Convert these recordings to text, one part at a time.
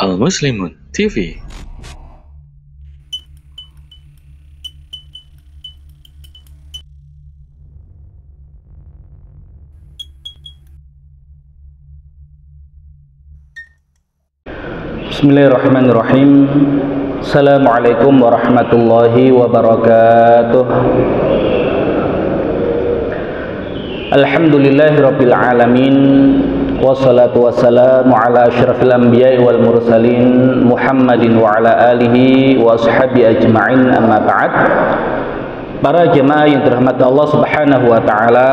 Al-Muslimun TV. Bismillahirrahmanirrahim. Assalamualaikum warahmatullahi wabarakatuh. Alhamdulillahirabbil alamin. Wassalatu wassalamu ala asyrafil anbiya'i wal mursalin Muhammadin wa ala alihi wa ashabihi ajma'in, amma ba'd. Para jemaah yang dirahmati Allah Subhanahu wa taala,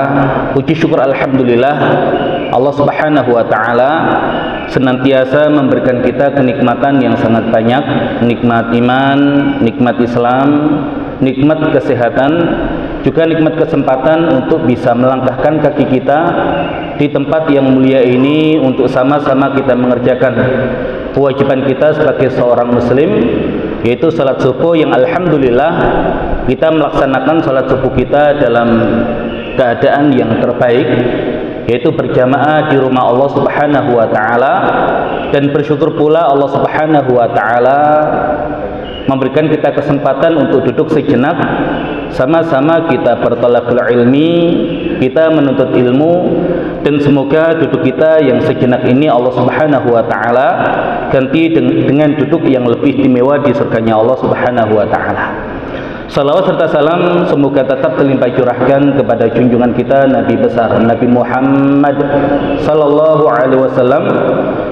puji syukur alhamdulillah Allah Subhanahu wa taala senantiasa memberikan kita kenikmatan yang sangat banyak, nikmat iman, nikmat Islam, nikmat kesehatan, juga nikmat kesempatan untuk bisa melangkahkan kaki kita di tempat yang mulia ini untuk sama-sama kita mengerjakan kewajiban kita sebagai seorang muslim, yaitu salat subuh, yang alhamdulillah kita melaksanakan salat subuh kita dalam keadaan yang terbaik, yaitu berjamaah di rumah Allah Subhanahu wa taala. Dan bersyukur pula Allah Subhanahu wa taala memberikan kita kesempatan untuk duduk sejenak, sama-sama kita berthalabul ilmi, kita menuntut ilmu, dan semoga duduk kita yang sejenak ini Allah Subhanahu wa taala ganti dengan duduk yang lebih istimewa di surganya Allah Subhanahu wa taala. Salawat serta salam semoga tetap terlimpah curahkan kepada junjungan kita Nabi besar Nabi Muhammad sallallahu alaihi wasallam,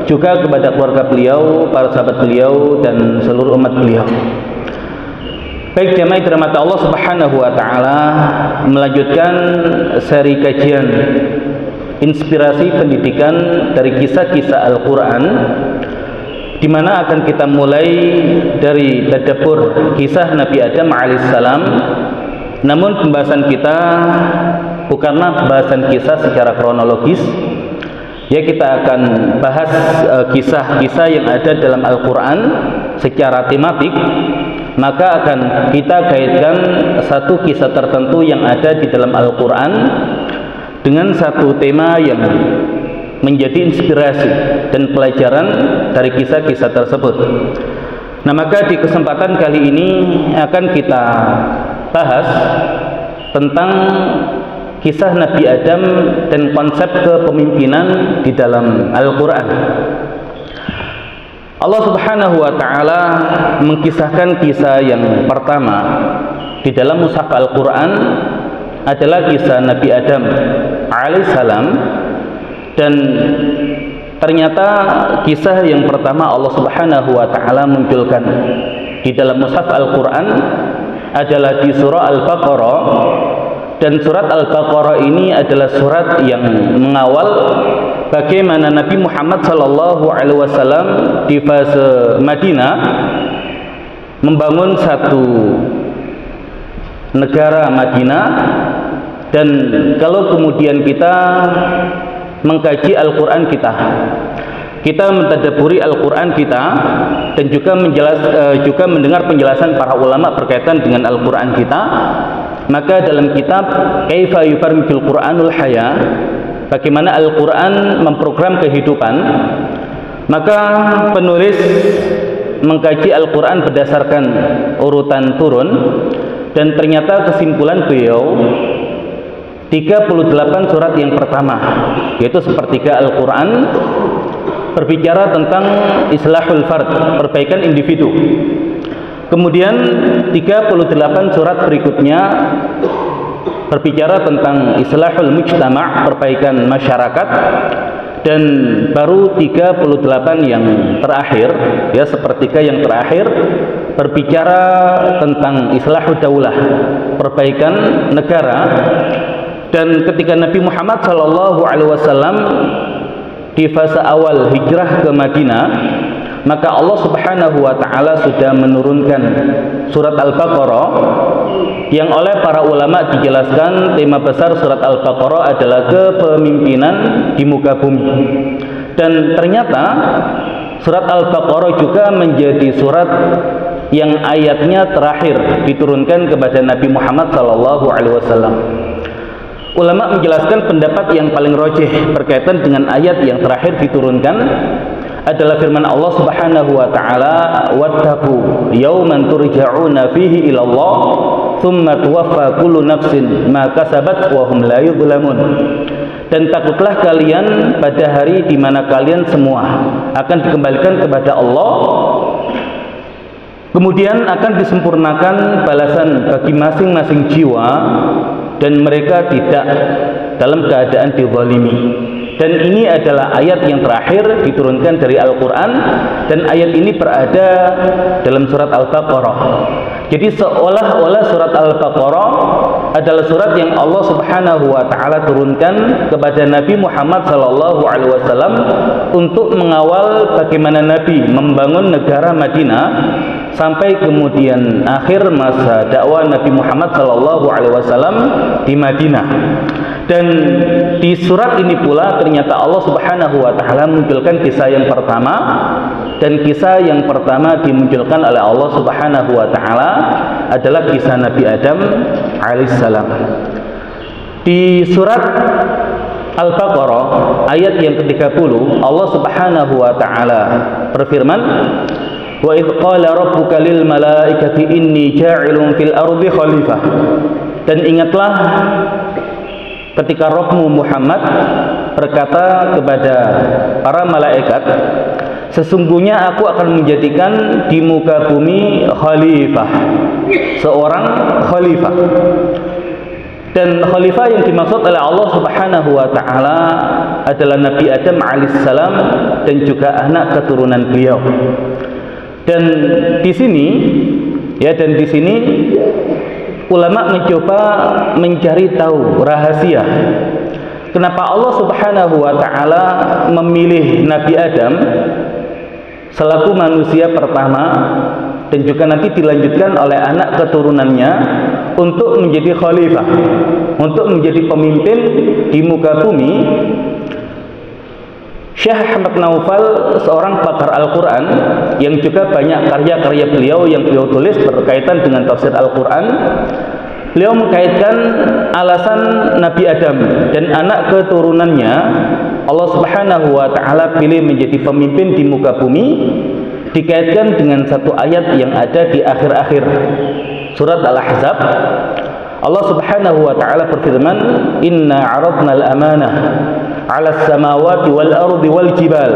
juga kepada keluarga beliau, para sahabat beliau, dan seluruh umat beliau. Baik jemaah dirahmati Allah Subhanahu wa taala, melanjutkan seri kajian inspirasi pendidikan dari kisah-kisah Al-Qur'an, di mana akan kita mulai dari tadabbur kisah Nabi Adam alaihissalam. Namun pembahasan kita bukanlah pembahasan kisah secara kronologis, ya, kita akan bahas kisah-kisah yang ada dalam Al-Quran secara tematik. Maka akan kita kaitkan satu kisah tertentu yang ada di dalam Al-Quran dengan satu tema yang menjadi inspirasi dan pelajaran dari kisah-kisah tersebut. Nah, maka di kesempatan kali ini akan kita bahas tentang kisah Nabi Adam dan konsep kepemimpinan di dalam Al-Quran. Allah Subhanahu wa taala mengkisahkan kisah yang pertama di dalam mushaf Al-Quran adalah kisah Nabi Adam alaihissalam. Dan ternyata kisah yang pertama Allah Subhanahu wa taala munculkan di dalam mushaf Al-Quran adalah di surah Al-Baqarah. Dan surat Al-Baqarah ini adalah surat yang mengawal bagaimana Nabi Muhammad SAW di fase Madinah membangun satu negara Madinah. Dan kalau kemudian kita mengkaji Al-Quran kita mentadaburi Al-Quran kita, dan juga mendengar penjelasan para ulama berkaitan dengan Al-Quran kita, maka dalam kitab Kaifa Yubarrijul Qur'anul Haya, bagaimana Al-Quran memprogram kehidupan, maka penulis mengkaji Al-Quran berdasarkan urutan turun, dan ternyata kesimpulan beliau 38 surat yang pertama, yaitu sepertiga Al-Quran, berbicara tentang islahul fard, perbaikan individu. Kemudian 38 surat berikutnya berbicara tentang islahul mujtama', perbaikan masyarakat. Dan baru 38 yang terakhir, ya, sepertiga yang terakhir, berbicara tentang islahul daulah, perbaikan negara. Dan ketika Nabi Muhammad SAW di fase awal hijrah ke Madinah, maka Allah Subhanahu wa taala sudah menurunkan surat Al-Baqarah, yang oleh para ulama dijelaskan tema besar surat Al-Baqarah adalah kepemimpinan di muka bumi. Dan ternyata surat Al-Baqarah juga menjadi surat yang ayatnya terakhir diturunkan kepada Nabi Muhammad SAW. Ulama menjelaskan pendapat yang paling rajih berkaitan dengan ayat yang terakhir diturunkan adalah firman Allah Subhanahu wa taala, wattaqu yauman turja'una fihi ila Allah tsumma tuwaffa kullu nafsin ma kasabat wa hum la yuzlamun. Dan takutlah kalian pada hari di mana kalian semua akan dikembalikan kepada Allah, kemudian akan disempurnakan balasan bagi masing-masing jiwa dan mereka tidak dalam keadaan dizalimi. Dan ini adalah ayat yang terakhir diturunkan dari Al-Quran, dan ayat ini berada dalam surat Al-Baqarah. Jadi seolah-olah surat Al-Baqarah adalah surat yang Allah Subhanahu wa taala turunkan kepada Nabi Muhammad SAW untuk mengawal bagaimana Nabi membangun negara Madinah sampai kemudian akhir masa dakwah Nabi Muhammad SAW di Madinah. Dan di surat ini pula ternyata Allah Subhanahu wa taala munculkan kisah yang pertama, dan kisah yang pertama dimunculkan oleh Allah Subhanahu wa taala adalah kisah Nabi Adam alaihissalam. Di surat Al-Baqarah ayat yang ke-30 Allah Subhanahu wa taala berfirman, wa idh qala rabbuka lil malaikati inni ja'ilun fil ardi khalifah. Dan ingatlah ketika Rabbmu Muhammad berkata kepada para malaikat, sesungguhnya aku akan menjadikan di muka bumi khalifah, seorang khalifah. Dan khalifah yang dimaksud oleh Allah Subhanahu wa taala adalah Nabi Adam alaihissalam dan juga anak keturunan beliau. Dan di sini ulama mencoba mencari tahu rahasia kenapa Allah Subhanahu wa taala memilih Nabi Adam selaku manusia pertama, dan juga nanti dilanjutkan oleh anak keturunannya untuk menjadi khalifah, untuk menjadi pemimpin di muka bumi. Syekh Ahmad Naufal, seorang pakar Al-Quran yang juga banyak karya-karya beliau yang beliau tulis berkaitan dengan tafsir Al-Quran, beliau mengkaitkan alasan Nabi Adam dan anak keturunannya Allah Subhanahu wa taala pilih menjadi pemimpin di muka bumi dikaitkan dengan satu ayat yang ada di akhir-akhir surat Al-Ahzab. Allah Subhanahu wa taala berfirman, inna 'aradna al-amanah 'ala as-samawati wal ardi wal jibal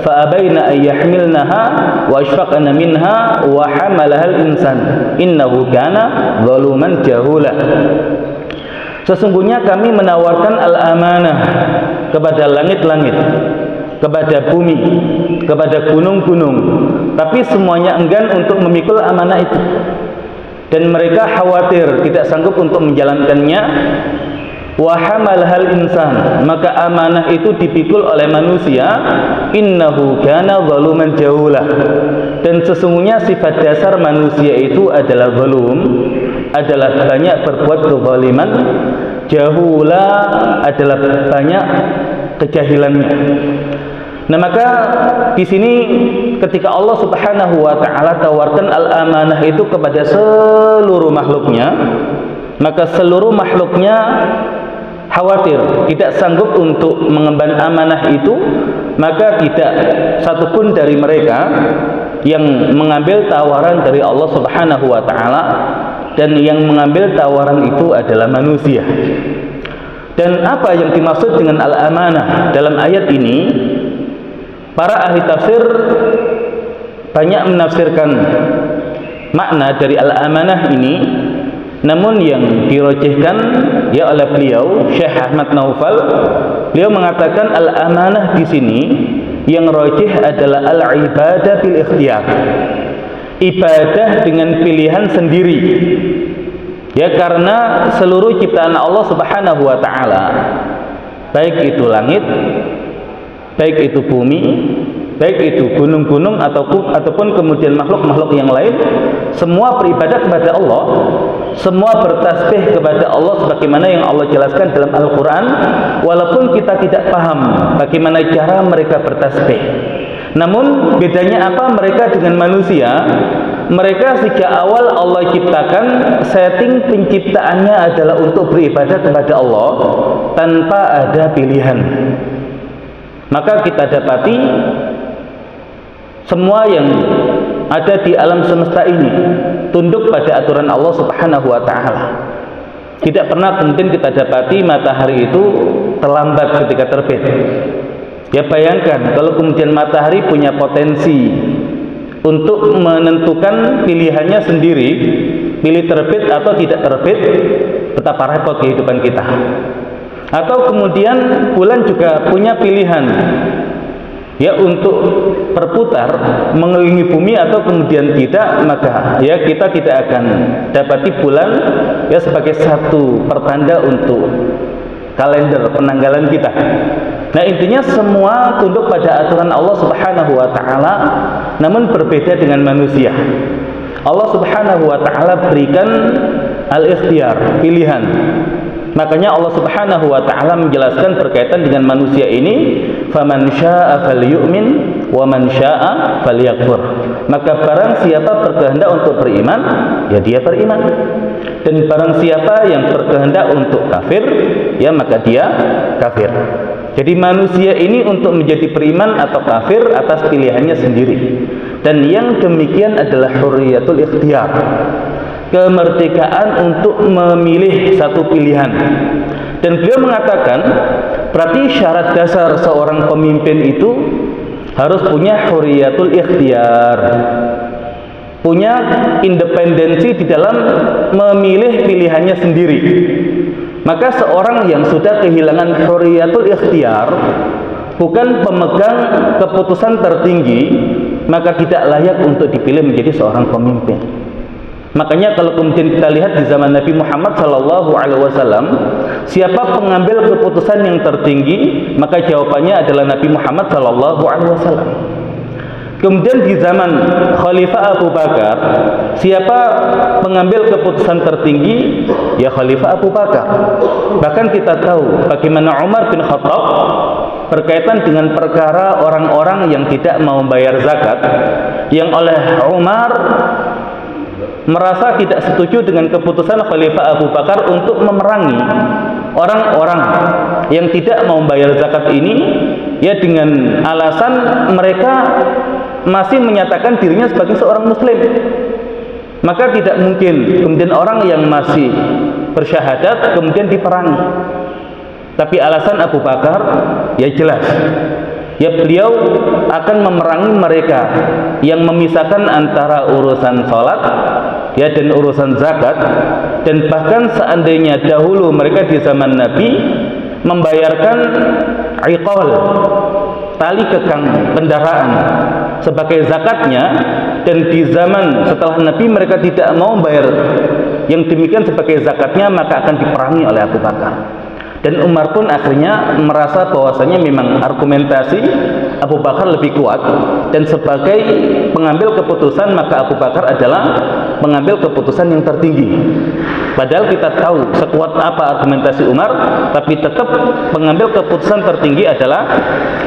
fa abaina an yahmilnaha wa ashfaqna minha wa hamalaha al-insan innahu kana zaluman jahula. Sesungguhnya kami menawarkan al-amanah kepada langit-langit, kepada bumi, kepada gunung-gunung, tapi semuanya enggan untuk memikul amanah itu. Dan mereka khawatir tidak sanggup untuk menjalankannya. Wa hamalhal insan, maka amanah itu dipikul oleh manusia. Innahu kana zaluman jahula, dan sesungguhnya sifat dasar manusia itu adalah zalum, adalah banyak berbuat kezaliman. Jahula adalah banyak kejahilannya. Nah, maka di sini ketika Allah Subhanahu wa taala tawarkan al-amanah itu kepada seluruh makhluknya, maka seluruh makhluknya khawatir tidak sanggup untuk mengemban amanah itu, maka tidak satupun dari mereka yang mengambil tawaran dari Allah Subhanahu wa taala, dan yang mengambil tawaran itu adalah manusia. Dan apa yang dimaksud dengan al-amanah dalam ayat ini? Para ahli tafsir banyak menafsirkan makna dari al-amanah ini, namun yang dirojihkan ya oleh beliau Syekh Ahmad Naufal, beliau mengatakan al-amanah di sini yang rojih adalah al-ibadah bil ikhtiyar, ibadah dengan pilihan sendiri. Ya, karena seluruh ciptaan Allah Subhanahu wa taala, baik itu langit, baik itu bumi, baik itu gunung-gunung ataupun kemudian makhluk-makhluk yang lain, semua beribadah kepada Allah, semua bertasbih kepada Allah sebagaimana yang Allah jelaskan dalam Al-Quran, walaupun kita tidak paham bagaimana cara mereka bertasbih. Namun bedanya apa mereka dengan manusia? Mereka sejak awal Allah ciptakan, setting penciptaannya adalah untuk beribadah kepada Allah tanpa ada pilihan. Maka kita dapati Semua yang ada di alam semesta ini tunduk pada aturan Allah Subhanahu wa taala. Tidak pernah kemudian kita dapati matahari itu terlambat ketika terbit. Ya bayangkan kalau kemudian matahari punya potensi untuk menentukan pilihannya sendiri, pilih terbit atau tidak terbit, betapa repot kehidupan kita. Atau kemudian bulan juga punya pilihan, ya, untuk berputar mengelilingi bumi atau kemudian tidak, maka ya kita tidak akan dapati bulan ya sebagai satu pertanda untuk kalender penanggalan kita. Nah, intinya semua tunduk pada aturan Allah Subhanahu wa taala, namun berbeda dengan manusia. Allah Subhanahu wa taala berikan al-ikhtiyar, pilihan. Makanya Allah Subhanahu wa taala menjelaskan berkaitan dengan manusia ini, faman syaa'a falyu'min wa man syaa'a falyakfur. Maka barang siapa berkehendak untuk beriman, ya dia beriman. Dan barang siapa yang berkehendak untuk kafir, ya maka dia kafir. Jadi manusia ini untuk menjadi beriman atau kafir atas pilihannya sendiri. Dan yang demikian adalah hurriyatul ikhtiyar, kemerdekaan untuk memilih satu pilihan. Dan beliau mengatakan berarti syarat dasar seorang pemimpin itu harus punya hurriyatul ikhtiyar, punya independensi di dalam memilih pilihannya sendiri. Maka seorang yang sudah kehilangan hurriyatul ikhtiyar, bukan pemegang keputusan tertinggi, maka tidak layak untuk dipilih menjadi seorang pemimpin. Makanya kalau kemudian kita lihat di zaman Nabi Muhammad SAW, siapa pengambil keputusan yang tertinggi, maka jawabannya adalah Nabi Muhammad SAW. Kemudian di zaman Khalifah Abu Bakar, siapa pengambil keputusan tertinggi? Ya Khalifah Abu Bakar. Bahkan kita tahu bagaimana Umar bin Khattab berkaitan dengan perkara orang-orang yang tidak mau membayar zakat, yang oleh Umar merasa tidak setuju dengan keputusan Khalifah Abu Bakar untuk memerangi orang-orang yang tidak mau membayar zakat ini, ya dengan alasan mereka masih menyatakan dirinya sebagai seorang muslim. Maka tidak mungkin kemudian orang yang masih bersyahadat kemudian diperangi. Tapi alasan Abu Bakar ya jelas, ya beliau akan memerangi mereka yang memisahkan antara urusan sholat ya dan urusan zakat. Dan bahkan seandainya dahulu mereka di zaman Nabi membayarkan iqal, tali kekang kendaraan sebagai zakatnya, dan di zaman setelah Nabi mereka tidak mau membayar yang demikian sebagai zakatnya, maka akan diperangi oleh Abu Bakar. Dan Umar pun akhirnya merasa bahwasanya memang argumentasi Abu Bakar lebih kuat, dan sebagai pengambil keputusan maka Abu Bakar adalah mengambil keputusan yang tertinggi. Padahal kita tahu sekuat apa argumentasi Umar, tapi tetap pengambil keputusan tertinggi adalah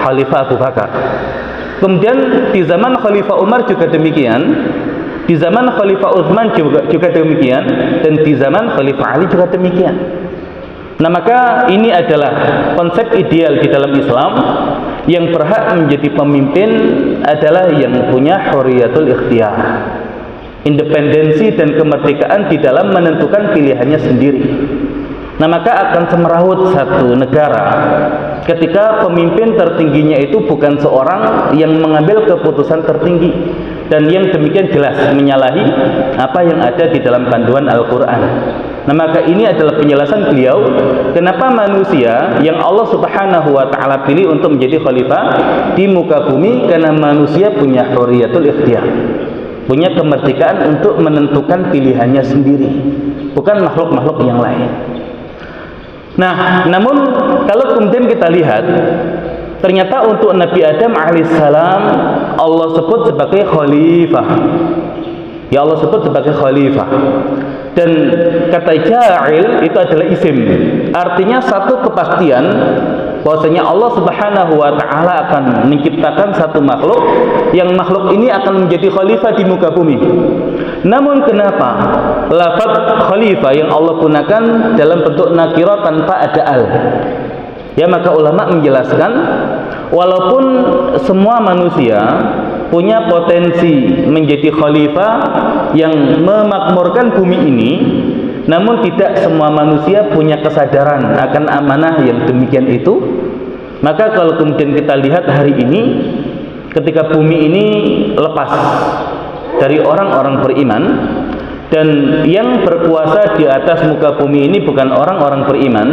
Khalifah Abu Bakar. Kemudian di zaman Khalifah Umar juga demikian, di zaman Khalifah Utsman juga demikian, dan di zaman Khalifah Ali juga demikian. Nah, maka ini adalah konsep ideal di dalam Islam. Yang berhak menjadi pemimpin adalah yang punya hurriyatul ikhtiyar, independensi dan kemerdekaan di dalam menentukan pilihannya sendiri. Nah, maka akan semerawut satu negara ketika pemimpin tertingginya itu bukan seorang yang mengambil keputusan tertinggi dan yang demikian jelas menyalahi apa yang ada di dalam panduan Al-Quran. Nah, maka ini adalah penjelasan beliau kenapa manusia yang Allah Subhanahu wa ta'ala pilih untuk menjadi khalifah di muka bumi, karena manusia punya hurriyatul ikhtiyar, punya kemerdekaan untuk menentukan pilihannya sendiri, bukan makhluk-makhluk yang lain. Nah, namun kalau kemudian kita lihat, ternyata untuk Nabi Adam alaihissalam Allah sebut sebagai khalifah. Ya, Allah sebut sebagai khalifah. Dan kata ja'il itu adalah isim, artinya satu kepastian bahwasanya Allah Subhanahu wa ta'ala akan menciptakan satu makhluk, yang makhluk ini akan menjadi khalifah di muka bumi. Namun kenapa lafaz khalifah yang Allah gunakan dalam bentuk nakirah tanpa ada al? Ya, maka ulama menjelaskan walaupun semua manusia punya potensi menjadi khalifah yang memakmurkan bumi ini, namun tidak semua manusia punya kesadaran akan amanah yang demikian itu. Maka kalau kemudian kita lihat hari ini, ketika bumi ini lepas dari orang-orang beriman, dan yang berkuasa di atas muka bumi ini bukan orang-orang beriman,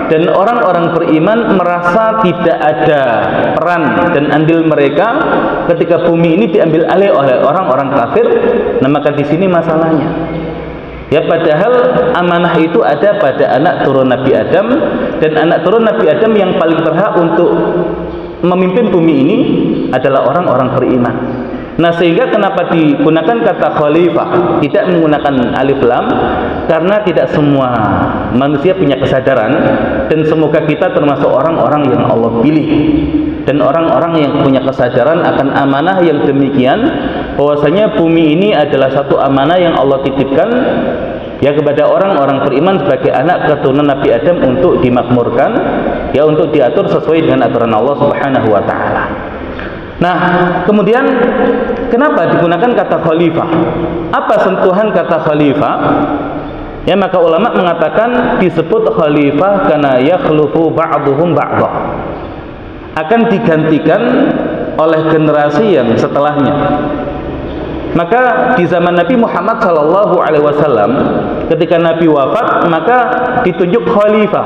dan orang-orang beriman merasa tidak ada peran dan andil mereka ketika bumi ini diambil alih oleh orang-orang kafir. Nah, maka di sini masalahnya. Ya, padahal amanah itu ada pada anak turun Nabi Adam, dan anak turun Nabi Adam yang paling berhak untuk memimpin bumi ini adalah orang-orang beriman. Nah, sehingga kenapa digunakan kata khalifah, tidak menggunakan alif lam, karena tidak semua manusia punya kesadaran, dan semoga kita termasuk orang-orang yang Allah pilih, dan orang-orang yang punya kesadaran akan amanah yang demikian, bahwasanya bumi ini adalah satu amanah yang Allah titipkan ya kepada orang-orang beriman sebagai anak keturunan Nabi Adam untuk dimakmurkan, ya untuk diatur sesuai dengan aturan Allah Subhanahu wa taala. Nah, kemudian kenapa digunakan kata khalifah? Apa sentuhan kata khalifah? Ya, maka ulama mengatakan disebut khalifah karena yakhlufu ba'duhum ba'dha, akan digantikan oleh generasi yang setelahnya. Maka di zaman Nabi Muhammad SAW, ketika Nabi wafat, maka ditunjuk khalifah,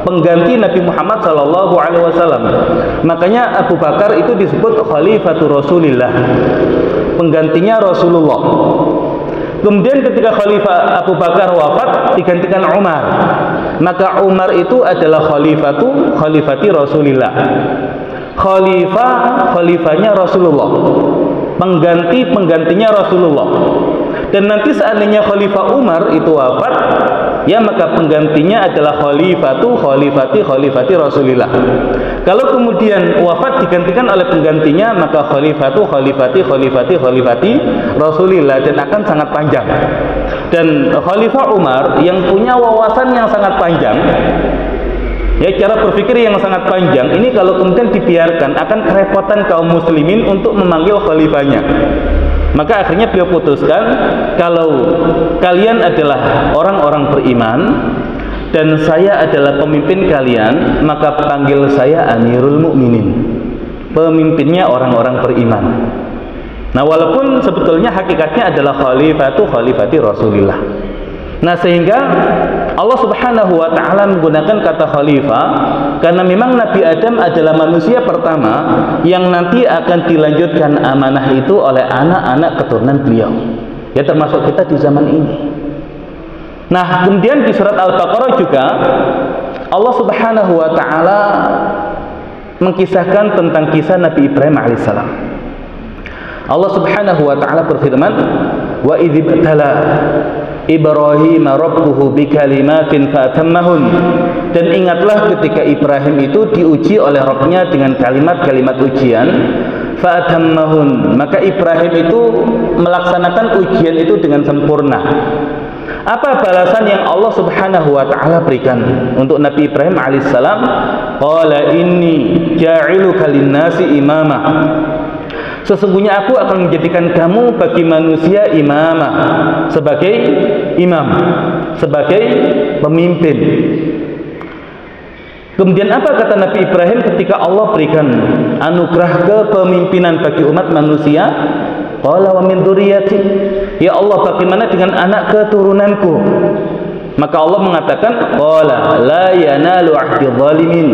pengganti Nabi Muhammad SAW. Makanya Abu Bakar itu disebut khalifatul Rasulillah, penggantinya Rasulullah. Kemudian ketika Khalifah Abu Bakar wafat, digantikan Umar. Maka Umar itu adalah khalifati Rasulillah, khalifahnya Rasulullah, penggantinya Rasulullah. Dan nanti seandainya Khalifah Umar itu wafat, ya maka penggantinya adalah khalifati Rasulillah. Kalau kemudian wafat digantikan oleh penggantinya, maka khalifati Rasulillah, dan akan sangat panjang. Dan Khalifah Umar yang punya wawasan yang sangat panjang, ya cara berpikir yang sangat panjang, ini kalau kemudian dibiarkan akan kerepotan kaum muslimin untuk memanggil khalifahnya. Maka akhirnya beliau putuskan, kalau kalian adalah orang-orang beriman dan saya adalah pemimpin kalian, maka panggil saya Amirul Mukminin, pemimpinnya orang-orang beriman. Nah, walaupun sebetulnya hakikatnya adalah khalifati Rasulillah. Nah, sehingga Allah Subhanahu wa taala menggunakan kata khalifah karena memang Nabi Adam adalah manusia pertama yang nanti akan dilanjutkan amanah itu oleh anak-anak keturunan beliau, ya termasuk kita di zaman ini. Nah, kemudian di surat Al-Baqarah juga Allah Subhanahu wa taala mengkisahkan tentang kisah Nabi Ibrahim alaihissalam. Allah Subhanahu wa taala berfirman, wa idzibtala Ibrahim rabbuhu bikalimatin fa'atammahun. Dan ingatlah ketika Ibrahim itu diuji oleh Rabbnya dengan kalimat-kalimat ujian, fa'atammahun, maka Ibrahim itu melaksanakan ujian itu dengan sempurna. Apa balasan yang Allah Subhanahu wa taala berikan untuk Nabi Ibrahim alaihissalam? Qala inni ja'iluka lin-nasi imama, sesungguhnya aku akan menjadikan kamu bagi manusia imamah, sebagai imam, sebagai pemimpin. Kemudian apa kata Nabi Ibrahim ketika Allah berikan anugerah kepemimpinan bagi umat manusia? Qala wa min dzurriyyati, ya Allah, bagaimana dengan anak keturunanku? Maka Allah mengatakan, qala la yanalu ahdi dzalimin,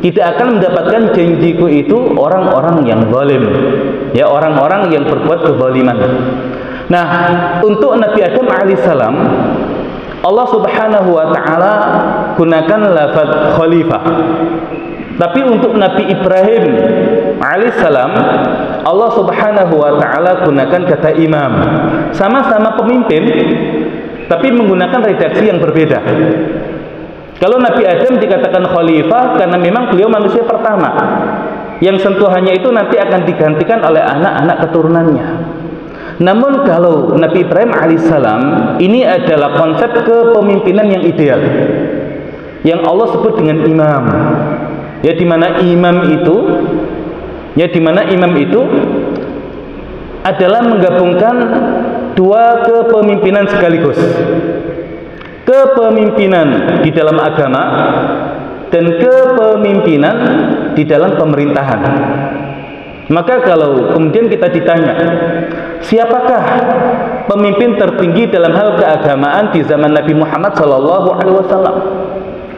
tidak akan mendapatkan janjiku itu orang-orang yang zalim, ya orang-orang yang berbuat kezaliman. Nah, untuk Nabi Adam alaihissalam Allah Subhanahu wa taala gunakan lafaz khalifah. Tapi untuk Nabi Ibrahim alaihissalam Allah Subhanahu wa taala gunakan kata imam. Sama-sama pemimpin tapi menggunakan redaksi yang berbeda. Kalau Nabi Adam dikatakan khalifah karena memang beliau manusia pertama, yang sentuhannya itu nanti akan digantikan oleh anak-anak keturunannya. Namun kalau Nabi Ibrahim alaihissalam, ini adalah konsep kepemimpinan yang ideal, yang Allah sebut dengan imam. Ya, dimana imam itu adalah menggabungkan dua kepemimpinan sekaligus. Kepemimpinan di dalam agama dan kepemimpinan di dalam pemerintahan. Maka kalau kemudian kita ditanya, siapakah pemimpin tertinggi dalam hal keagamaan di zaman Nabi Muhammad SAW?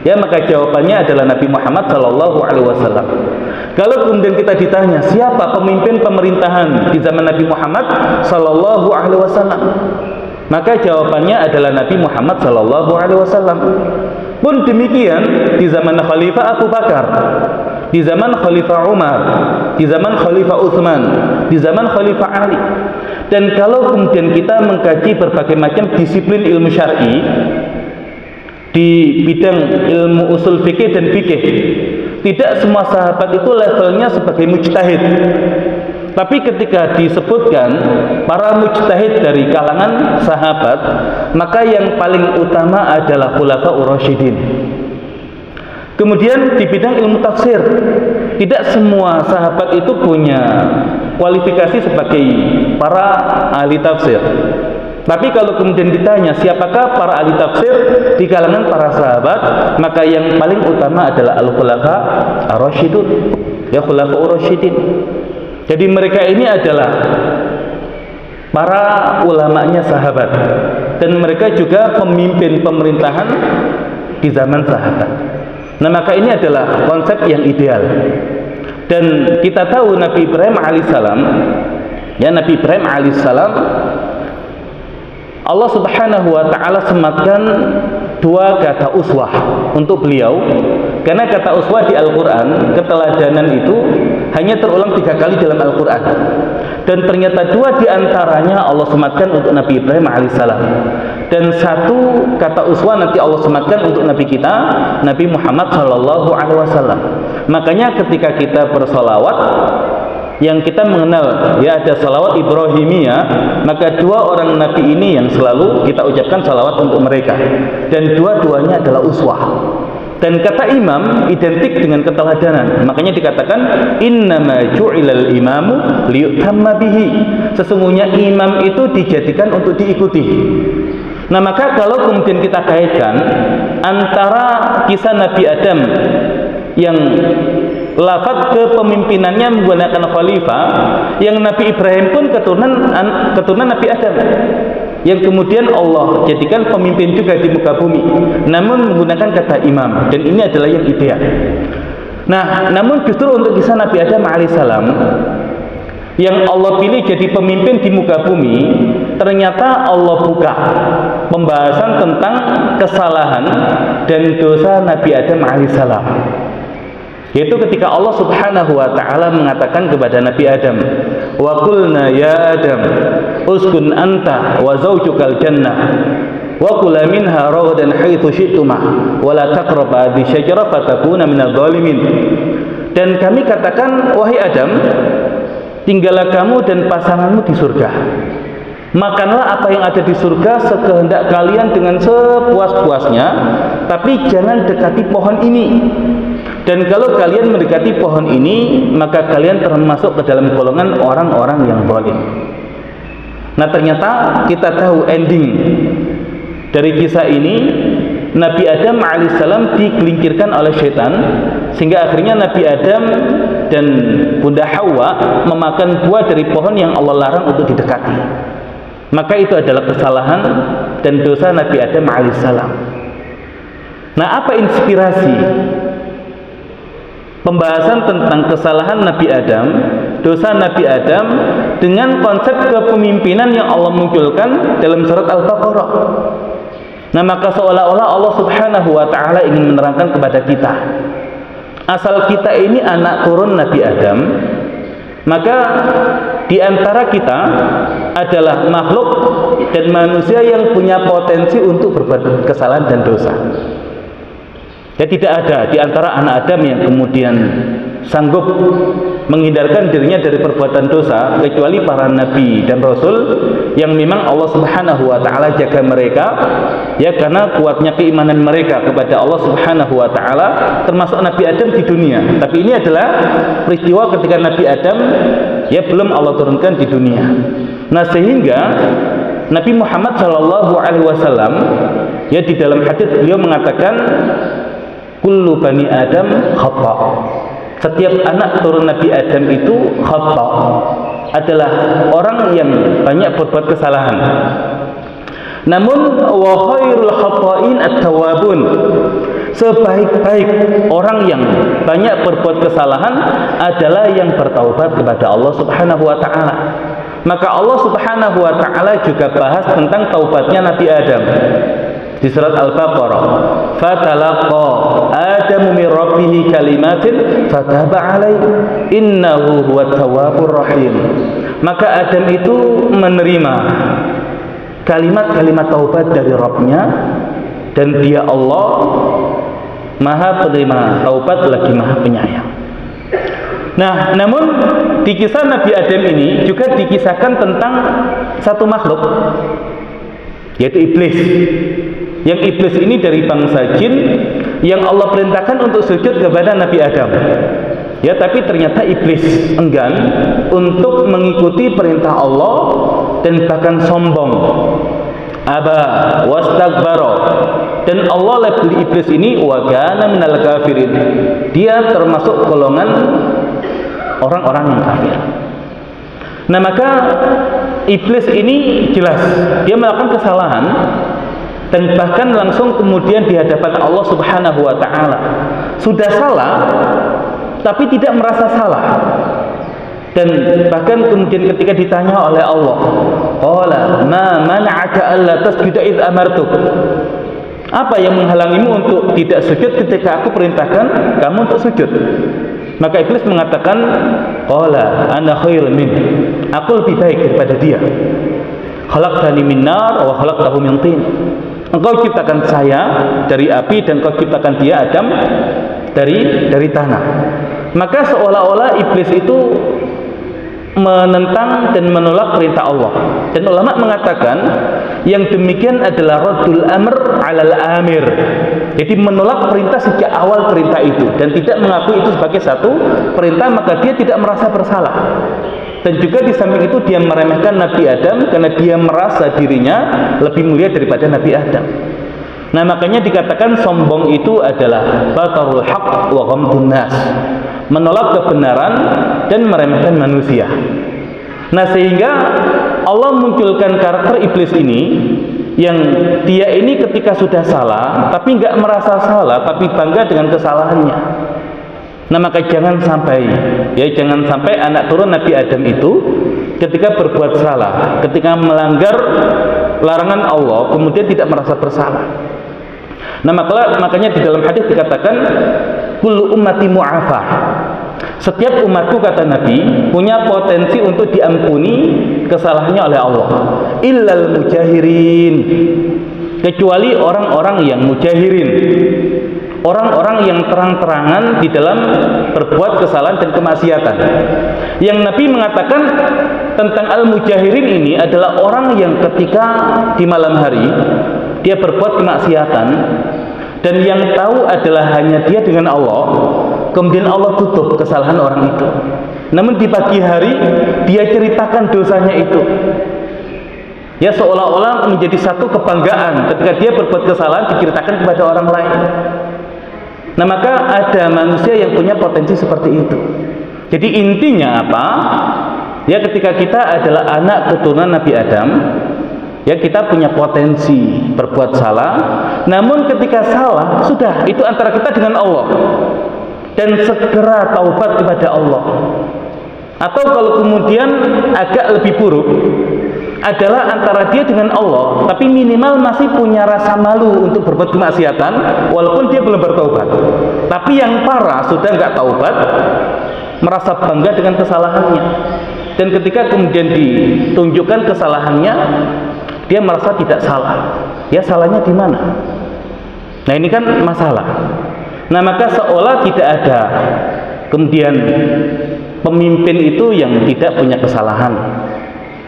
Ya, maka jawabannya adalah Nabi Muhammad SAW. Kalau kemudian kita ditanya, siapa pemimpin pemerintahan di zaman Nabi Muhammad SAW? Maka jawabannya adalah Nabi Muhammad SAW. Pun demikian di zaman Khalifah Abu Bakar, di zaman Khalifah Umar, di zaman Khalifah Utsman, di zaman Khalifah Ali. Dan kalau kemudian kita mengkaji berbagai macam disiplin ilmu syar'i di bidang ilmu usul fikih dan fikih, tidak semua sahabat itu levelnya sebagai mujtahid. Tapi ketika disebutkan para mujtahid dari kalangan sahabat, maka yang paling utama adalah Khulafaur Rasyidin. Kemudian di bidang ilmu tafsir, tidak semua sahabat itu punya kualifikasi sebagai para ahli tafsir. Tapi kalau kemudian ditanya siapakah para ahli tafsir di kalangan para sahabat, maka yang paling utama adalah Al-Khulafa Ar-Rasyidun, ya Khulafaur Rasyidin. Jadi mereka ini adalah para ulamanya sahabat, dan mereka juga pemimpin pemerintahan di zaman sahabat. Nah, maka ini adalah konsep yang ideal. Dan kita tahu Nabi Ibrahim alaihissalam, ya Nabi Ibrahim alaihissalam, Allah Subhanahu wa taala sematkan dua kata uswah untuk beliau, karena kata uswah di Al-Qur'an, keteladanan itu hanya terulang 3 kali dalam Al-Qur'an. Dan ternyata 2 diantaranya Allah sematkan untuk Nabi Ibrahim alaihissalam. Dan 1 kata uswah nanti Allah sematkan untuk Nabi kita, Nabi Muhammad SAW. Makanya ketika kita bersolawat, yang kita mengenal ya ada salawat Ibrahimiyah, maka 2 orang Nabi ini yang selalu kita ucapkan salawat untuk mereka, dan dua-duanya adalah uswah. Dan kata imam identik dengan keteladanan, makanya dikatakan innama ju'ilal imamu liyutamma bihi, sesungguhnya imam itu dijadikan untuk diikuti. Nah, maka kalau kemudian kita kaitkan antara kisah Nabi Adam yang lafaz kepemimpinannya menggunakan khalifah, yang Nabi Ibrahim pun keturunan Nabi Adam, yang kemudian Allah jadikan pemimpin juga di muka bumi, namun menggunakan kata imam, dan ini adalah yang ideal. Nah, namun justru untuk kisah Nabi Adam alaihissalam yang Allah pilih jadi pemimpin di muka bumi, ternyata Allah buka pembahasan tentang kesalahan dan dosa Nabi Adam alaihissalam. Yaitu ketika Allah Subhanahu wa taala mengatakan kepada Nabi Adam, "Wa qulna ya Adam, uskun anta wa zawjukal jannah wa kula minha ragadan haitsu syi'tuma wa la taqraba hadhihi syajarah fatakuna minadh dhalimin." Dan kami katakan, wahai Adam, tinggallah kamu dan pasanganmu di surga. Makanlah apa yang ada di surga sekehendak kalian dengan sepuas-puasnya, tapi jangan dekati pohon ini. Dan kalau kalian mendekati pohon ini, maka kalian termasuk ke dalam golongan orang-orang yang zalim. Nah, ternyata kita tahu ending dari kisah ini, Nabi Adam alaihissalam digelincirkan oleh setan, sehingga akhirnya Nabi Adam dan Bunda Hawa memakan buah dari pohon yang Allah larang untuk didekati. Maka itu adalah kesalahan dan dosa Nabi Adam alaihissalam. Nah, apa inspirasi pembahasan tentang kesalahan Nabi Adam, dosa Nabi Adam, dengan konsep kepemimpinan yang Allah munculkan dalam surat Al-Baqarah? Nah, maka seolah-olah Allah Subhanahu wa taala ingin menerangkan kepada kita, asal kita ini anak turun Nabi Adam, maka di antara kita adalah makhluk dan manusia yang punya potensi untuk berbuat kesalahan dan dosa. Ya, tidak ada di antara anak Adam yang kemudian sanggup menghindarkan dirinya dari perbuatan dosa, kecuali para nabi dan rasul yang memang Allah Subhanahu wa taala jaga mereka, ya, karena kuatnya keimanan mereka kepada Allah Subhanahu wa taala, termasuk Nabi Adam di dunia. Tapi ini adalah peristiwa ketika Nabi Adam ya belum Allah turunkan di dunia. Nah, sehingga Nabi Muhammad Shallallahu Alaihi Wasallam ya di dalam hadis beliau mengatakan kullu bani Adam khata. Setiap anak turun Nabi Adam itu khata, adalah orang yang banyak berbuat kesalahan. Namun wa khairul khata'in at-tawwabun. Sebaik-baik orang yang banyak berbuat kesalahan adalah yang bertaubat kepada Allah Subhanahu wa taala. Maka Allah Subhanahu wa taala juga bahas tentang taubatnya Nabi Adam di surat Al-Baqarah. Fatalaqa Adamu min rabbih kalimatin fataba alaihi innahu huwat tawwabur rahim. Maka Adam itu menerima kalimat-kalimat taubat dari Rabb-nya, dan dia Allah Maha penerima taubat lagi Maha penyayang. Nah, namun di kisah Nabi Adam ini juga dikisahkan tentang satu makhluk, yaitu iblis. Yang iblis ini dari bangsa jin yang Allah perintahkan untuk sujud kepada Nabi Adam. Ya, tapi ternyata iblis enggan untuk mengikuti perintah Allah dan bahkan sombong. Aba wastakbara. Dan Allah labeli iblis ini wa kana minal kafirin. Dia termasuk golongan orang-orang yang kafir. Nah, maka iblis ini jelas dia melakukan kesalahan dan bahkan langsung kemudian di hadapan Allah Subhanahu wa taala sudah salah tapi tidak merasa salah. Dan bahkan kemudian ketika ditanya oleh Allah, qala ma man'aka alla tasjuda id amartuk. Apa yang menghalangimu untuk tidak sujud ketika aku perintahkan kamu untuk sujud? Maka iblis mengatakan, qala ana khairun min. Aku lebih baik daripada dia. Khalaqtani min nar wa khalaqtahu min tin. Engkau ciptakan saya dari api dan kau ciptakan dia Adam dari tanah. Maka seolah-olah iblis itu menentang dan menolak perintah Allah. Dan ulama mengatakan yang demikian adalah raddul amr 'alal amir. Jadi menolak perintah sejak awal perintah itu dan tidak mengakui itu sebagai satu perintah, maka dia tidak merasa bersalah. Dan juga di samping itu dia meremehkan Nabi Adam karena dia merasa dirinya lebih mulia daripada Nabi Adam. Nah, makanya dikatakan sombong itu adalah batarul haq wa ghamdun nas, menolak kebenaran dan meremehkan manusia. Nah, sehingga Allah munculkan karakter iblis ini yang dia ini ketika sudah salah tapi nggak merasa salah, tapi bangga dengan kesalahannya. Nah, maka jangan sampai anak turun Nabi Adam itu ketika berbuat salah, ketika melanggar larangan Allah kemudian tidak merasa bersalah. Nah, makanya di dalam hadis dikatakan kullu ummati mu'afah. Setiap umatku, kata Nabi, punya potensi untuk diampuni kesalahannya oleh Allah. Illal mujahirin, kecuali orang-orang yang mujahirin, orang-orang yang terang-terangan di dalam berbuat kesalahan dan kemaksiatan. Yang Nabi mengatakan tentang al-mujahirin ini adalah orang yang ketika di malam hari dia berbuat kemaksiatan dan yang tahu adalah hanya dia dengan Allah, kemudian Allah tutup kesalahan orang itu. Namun di pagi hari dia ceritakan dosanya itu. Ya, seolah-olah menjadi satu kebanggaan ketika dia berbuat kesalahan diceritakan kepada orang lain. Nah, maka ada manusia yang punya potensi seperti itu. Jadi intinya apa? Ya, ketika kita adalah anak keturunan Nabi Adam, ya, kita punya potensi berbuat salah. Namun ketika salah, sudah itu antara kita dengan Allah. Dan segera taubat kepada Allah. Atau kalau kemudian agak lebih buruk adalah antara dia dengan Allah, tapi minimal masih punya rasa malu untuk berbuat kemaksiatan walaupun dia belum bertaubat. Tapi yang parah sudah nggak taubat, merasa bangga dengan kesalahannya. Dan ketika kemudian ditunjukkan kesalahannya, dia merasa tidak salah. Ya, salahnya di mana? Nah, ini kan masalah. Nah, maka seolah tidak ada kemudian pemimpin itu yang tidak punya kesalahan.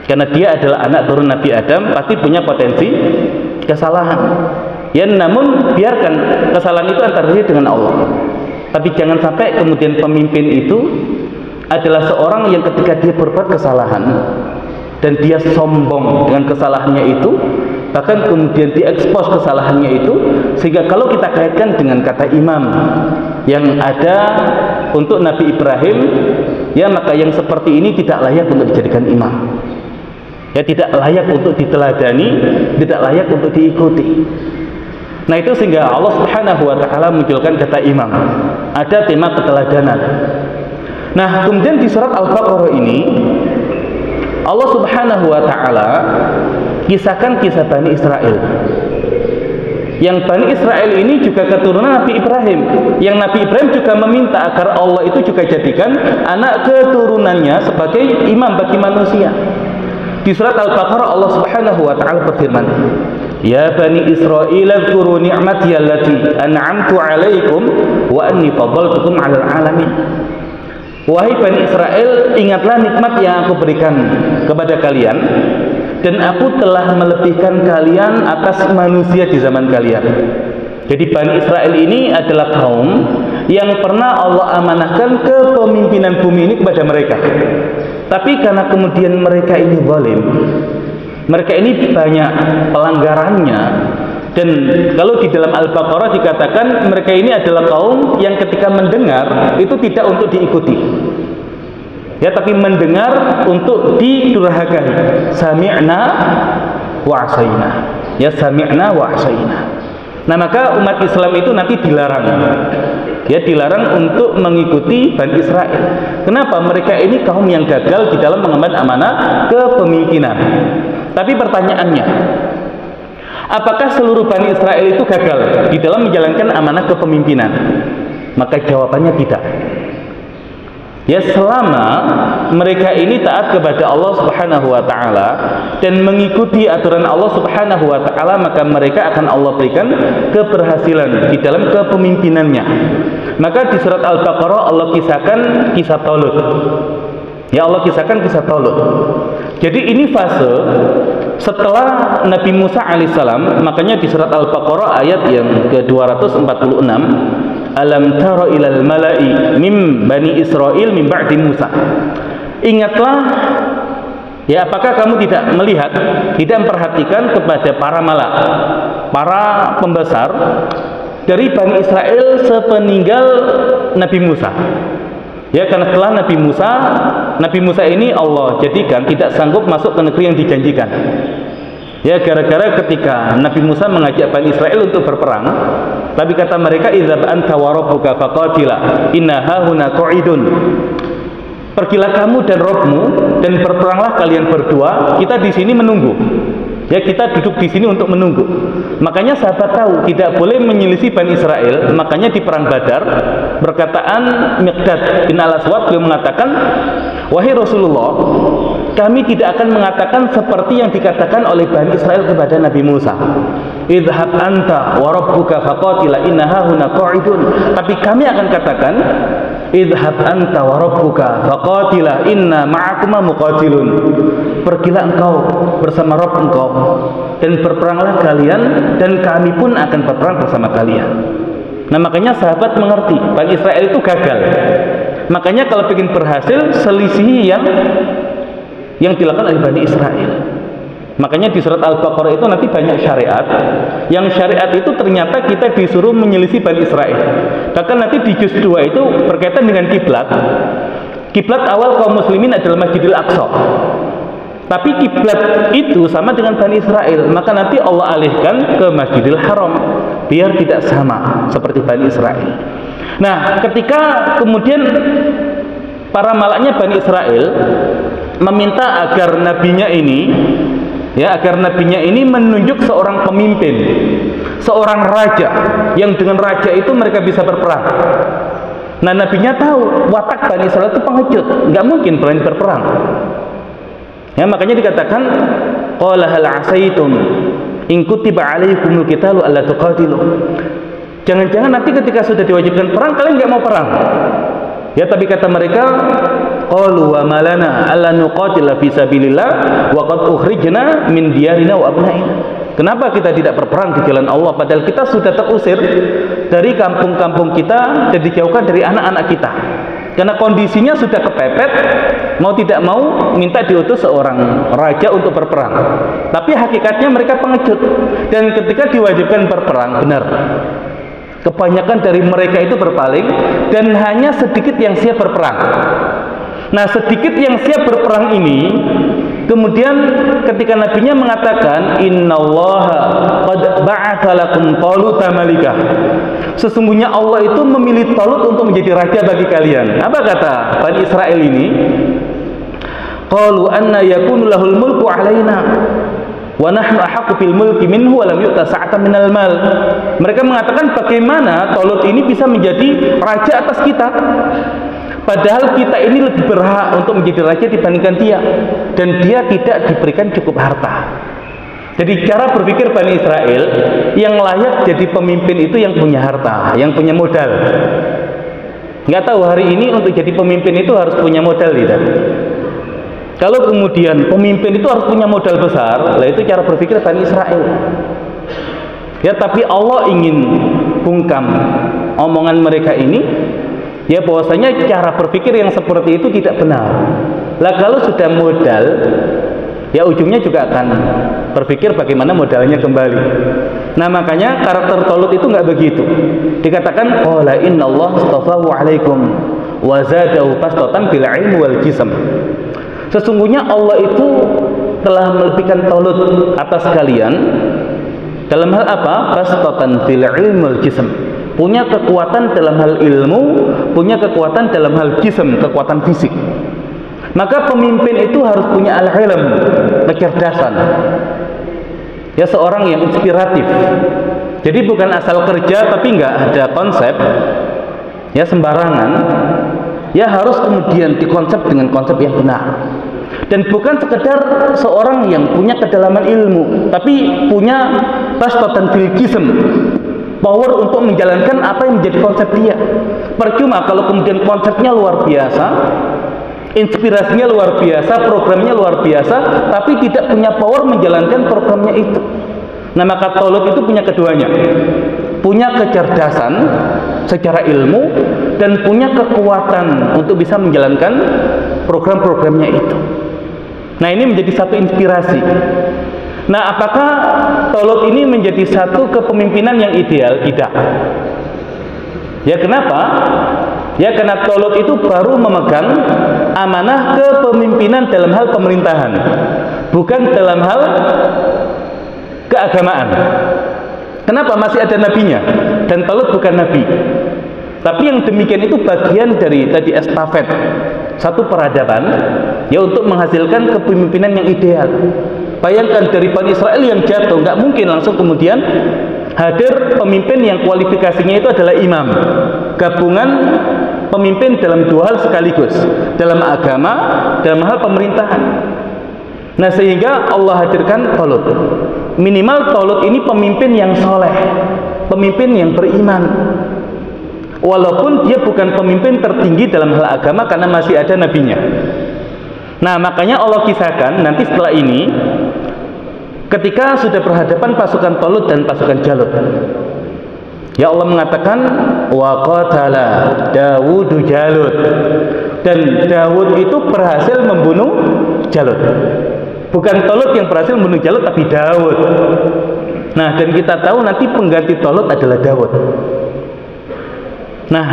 Karena dia adalah anak turun Nabi Adam, pasti punya potensi kesalahan. Ya, namun biarkan kesalahan itu antara dia dengan Allah. Tapi jangan sampai kemudian pemimpin itu adalah seorang yang ketika dia berbuat kesalahan dan dia sombong dengan kesalahannya itu, bahkan kemudian diekspos kesalahannya itu, sehingga kalau kita kaitkan dengan kata imam yang ada untuk Nabi Ibrahim, ya maka yang seperti ini tidak layak untuk dijadikan imam, ya tidak layak untuk diteladani, tidak layak untuk diikuti. Nah itu sehingga Allah Subhanahu wa ta'ala munculkan kata imam, ada tema keteladanan. Nah kemudian di surat Al-Baqarah ini Allah Subhanahu wa ta'ala kisahkan kisah Bani Israel, yang Bani Israel ini juga keturunan Nabi Ibrahim, yang Nabi Ibrahim juga meminta agar Allah itu juga jadikan anak keturunannya sebagai imam bagi manusia. Di surat Al-Baqarah Allah Subhanahu wa ta'ala berfirman, ya Bani Israel dzkuru ni'mati allati an'amtu 'alaikum wa anni faddaltukum 'alal 'alamin. Wahai Bani Israel, ingatlah nikmat yang aku berikan kepada kalian, dan aku telah melebihkan kalian atas manusia di zaman kalian. Jadi Bani Israel ini adalah kaum yang pernah Allah amanahkan kepemimpinan bumi ini kepada mereka. Tapi karena kemudian mereka ini zalim, mereka ini banyak pelanggarannya, dan kalau di dalam Al-Baqarah dikatakan mereka ini adalah kaum yang ketika mendengar itu tidak untuk diikuti, ya, tapi mendengar untuk didurhakai. Sami'na wa asaina, ya, sami'na wa asaina. Nah maka umat Islam itu nanti dilarang, ya, dilarang untuk mengikuti Bani Israel. Kenapa? Mereka ini kaum yang gagal di dalam mengemban amanah kepemimpinan. Tapi pertanyaannya, apakah seluruh Bani Israel itu gagal di dalam menjalankan amanah kepemimpinan? Maka jawabannya tidak. Ya, selama mereka ini taat kepada Allah Subhanahu wa ta'ala dan mengikuti aturan Allah Subhanahu wa ta'ala, maka mereka akan Allah berikan keberhasilan di dalam kepemimpinannya. Maka di surat Al-Baqarah Allah kisahkan kisah Talut. Ya, Allah kisahkan kisah Talut. Jadi ini fase setelah Nabi Musa alaihissalam. Makanya di surat Al-Baqarah ayat yang ke-246, alam tara ilal mala'i mim bani Israel min ba'di Musa. Ingatlah, ya, apakah kamu tidak melihat, tidak memperhatikan kepada para malak, para pembesar dari Bani Israel sepeninggal Nabi Musa. Ya, karena setelah Nabi Musa ini Allah jadikan tidak sanggup masuk ke negeri yang dijanjikan. Ya, gara-gara ketika Nabi Musa mengajak Bani Israel untuk berperang, tapi kata mereka, idzhab anta wa rabbuka faqatila inna hahuna qa'idun. Pergilah kamu dan Rabbmu dan berperanglah kalian berdua, kita di sini menunggu. Ya, kita duduk di sini untuk menunggu. Makanya sahabat tahu tidak boleh menyelisih Bani Israel. Makanya di perang Badar berkataan Miqdad bin Al-Aswad, beliau mengatakan, wahai Rasulullah, kami tidak akan mengatakan seperti yang dikatakan oleh Bani Israel kepada Nabi Musa, idhab anta wa rabbuka faqatila inna hahuna qa'idun. Tapi kami akan katakan, idhab anta wa rabbuka faqatila inna ma'akuma muqatilun. Pergilah engkau bersama Rabb engkau dan berperanglah kalian, dan kami pun akan berperang bersama kalian. Nah makanya sahabat mengerti Bani Israel itu gagal. Makanya kalau ingin berhasil, selisihi yang dilakukan oleh Bani Israel. Makanya di surat Al-Baqarah itu nanti banyak syariat. Yang syariat itu ternyata kita disuruh menyelisih Bani Israel. Bahkan nanti di juz 2 itu berkaitan dengan kiblat. Kiblat awal kaum muslimin adalah Masjidil Aqsa. Tapi kiblat itu sama dengan Bani Israel. Maka nanti Allah alihkan ke Masjidil Haram biar tidak sama seperti Bani Israel. Nah, ketika kemudian para malaknya Bani Israel meminta agar nabinya ini, ya, agar nabinya ini menunjuk seorang pemimpin, seorang raja, yang dengan raja itu mereka bisa berperang. Nah, nabinya tahu watak Bani Israel itu pengecut, nggak mungkin berani berperang. Ya, makanya dikatakan, qala hal asaitum in kutiba alaikumul qitalu alla tuqatilu. Jangan-jangan nanti ketika sudah diwajibkan perang kalian nggak mau perang. Ya, tapi kata mereka, qalu wa malana alla nuqatila fi sabilillah wa qad ukhrijna min diyarina wa abnaina. Kenapa kita tidak berperang di jalan Allah padahal kita sudah terusir dari kampung-kampung kita dan dijauhkan dari anak-anak kita. Karena kondisinya sudah kepepet, mau tidak mau minta diutus seorang raja untuk berperang. Tapi hakikatnya mereka pengecut. Dan ketika diwajibkan berperang, benar, kebanyakan dari mereka itu berpaling dan hanya sedikit yang siap berperang. Nah, sedikit yang siap berperang ini kemudian ketika nabinya mengatakan innallaha qad ba'atsa lakum taluta malika, sesungguhnya Allah itu memilih Talut untuk menjadi raja bagi kalian. Apa kata Bani Israel ini? Qalu anna yakunu lahul mulku alaina wa nahnu ahaqqu bil mulki minhu wa lam yu'ta sa'atan minal mal. Mereka mengatakan, bagaimana Talut ini bisa menjadi raja atas kita, padahal kita ini lebih berhak untuk menjadi raja dibandingkan dia, dan dia tidak diberikan cukup harta. Jadi cara berpikir Bani Israel, yang layak jadi pemimpin itu yang punya harta, yang punya modal. Nggak tahu hari ini untuk jadi pemimpin itu harus punya modal tidak? Kalau kemudian pemimpin itu harus punya modal besar, lah itu cara berpikir Bani Israel. Ya, tapi Allah ingin bungkam omongan mereka ini, ya, bahwasanya cara berpikir yang seperti itu tidak benar. Lah kalau sudah modal, ya ujungnya juga akan berpikir bagaimana modalnya kembali. Nah, makanya karakter Talut itu nggak begitu. Dikatakan qala innallaha astafahu alaikum wa zadahu bastatan bil ilmi wal jism. Sesungguhnya Allah itu telah melebihkan Talut atas kalian dalam hal apa? Bastatan bil ilmi wal jism. Punya kekuatan dalam hal ilmu, punya kekuatan dalam hal jism, kekuatan fisik. Maka pemimpin itu harus punya al-ilm, kecerdasan. Ya, seorang yang inspiratif. Jadi bukan asal kerja tapi nggak ada konsep, ya, sembarangan. Ya, harus kemudian dikonsep dengan konsep yang benar. Dan bukan sekedar seorang yang punya kedalaman ilmu, tapi punya bastatan fil jism, power untuk menjalankan apa yang menjadi konsep dia. Percuma kalau kemudian konsepnya luar biasa, inspirasinya luar biasa, programnya luar biasa, tapi tidak punya power menjalankan programnya itu. Nah, maka Talut itu punya keduanya, punya kecerdasan secara ilmu dan punya kekuatan untuk bisa menjalankan program-programnya itu. Nah, ini menjadi satu inspirasi. Nah, apakah Talut ini menjadi satu kepemimpinan yang ideal? Tidak. Ya, kenapa? Ya, karena Talut itu baru memegang amanah kepemimpinan dalam hal pemerintahan, bukan dalam hal keagamaan. Kenapa? Masih ada nabinya, dan Talut bukan nabi. Tapi yang demikian itu bagian dari tadi estafet, satu peradaban, ya, untuk menghasilkan kepemimpinan yang ideal. Bayangkan dari Bani Israel yang jatuh, nggak mungkin langsung kemudian hadir pemimpin yang kualifikasinya itu adalah imam, gabungan pemimpin dalam dua hal sekaligus, dalam agama, dalam hal pemerintahan. Nah, sehingga Allah hadirkan Talut. Minimal Talut ini pemimpin yang soleh, pemimpin yang beriman, walaupun dia bukan pemimpin tertinggi dalam hal agama karena masih ada nabinya. Nah, makanya Allah kisahkan nanti setelah ini, ketika sudah berhadapan pasukan Talut dan pasukan Jalut, ya, Allah mengatakan wa qatala Dawudu Jalut, dan Dawud itu berhasil membunuh Jalut. Bukan Talut yang berhasil membunuh Jalut, tapi Dawud. Nah, dan kita tahu nanti pengganti Talut adalah Dawud. Nah,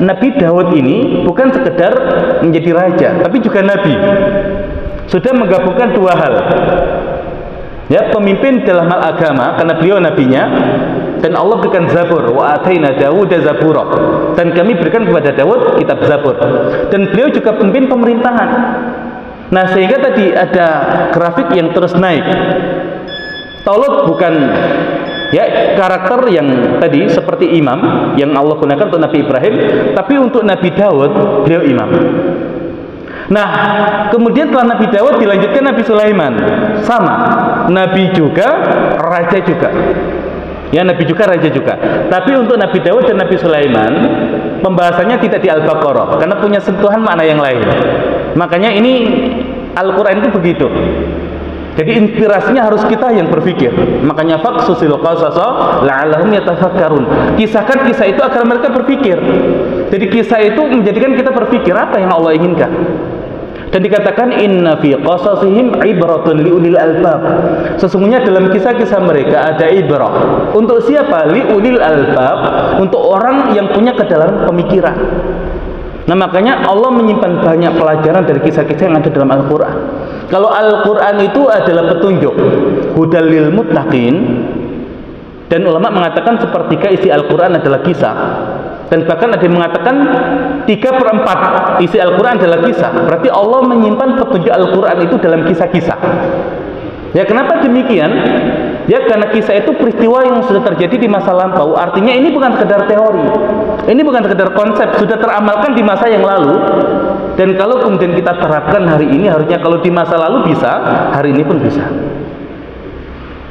Nabi Dawud ini bukan sekedar menjadi raja, tapi juga nabi. Sudah menggabungkan dua hal. Ya, pemimpin dalam hal agama karena beliau nabinya, dan Allah berikan Zabur, wa ataina Dawuda Zabura, dan kami berikan kepada Dawud kitab Zabur. Dan beliau juga pemimpin pemerintahan. Nah, sehingga tadi ada grafik yang terus naik. Talut bukan, ya, karakter yang tadi seperti imam yang Allah gunakan untuk Nabi Ibrahim, tapi untuk Nabi Dawud beliau imam. Nah, kemudian setelah Nabi Dawud dilanjutkan Nabi Sulaiman, sama, nabi juga, raja juga. Ya, nabi juga, raja juga. Tapi untuk Nabi Dawud dan Nabi Sulaiman pembahasannya tidak di Al-Baqarah karena punya sentuhan makna yang lain. Makanya ini Al-Quran itu begitu. Jadi inspirasinya harus kita yang berpikir. Makanya faqsusil qasasa la'allahum yatafakkarun. Kisahkan kisah itu agar mereka berpikir. Jadi kisah itu menjadikan kita berpikir apa yang Allah inginkan. Dan dikatakan inna fi qasasihim ibratun liulil albab. Sesungguhnya dalam kisah-kisah mereka ada ibrah. Untuk siapa? Liulil albab, untuk orang yang punya kedalaman pemikiran. Nah, makanya Allah menyimpan banyak pelajaran dari kisah-kisah yang ada dalam Al-Quran. Kalau Al-Quran itu adalah petunjuk, hudal lil muttaqin, dan ulama mengatakan sepertiga isi Al-Quran adalah kisah, dan bahkan ada yang mengatakan 3/4 isi Al-Quran adalah kisah. Berarti Allah menyimpan petunjuk Al-Quran itu dalam kisah-kisah. Ya, kenapa demikian? Ya, karena kisah itu peristiwa yang sudah terjadi di masa lampau. Artinya ini bukan sekedar teori, ini bukan sekedar konsep, sudah teramalkan di masa yang lalu. Dan kalau kemudian kita terapkan hari ini, harusnya kalau di masa lalu bisa, hari ini pun bisa.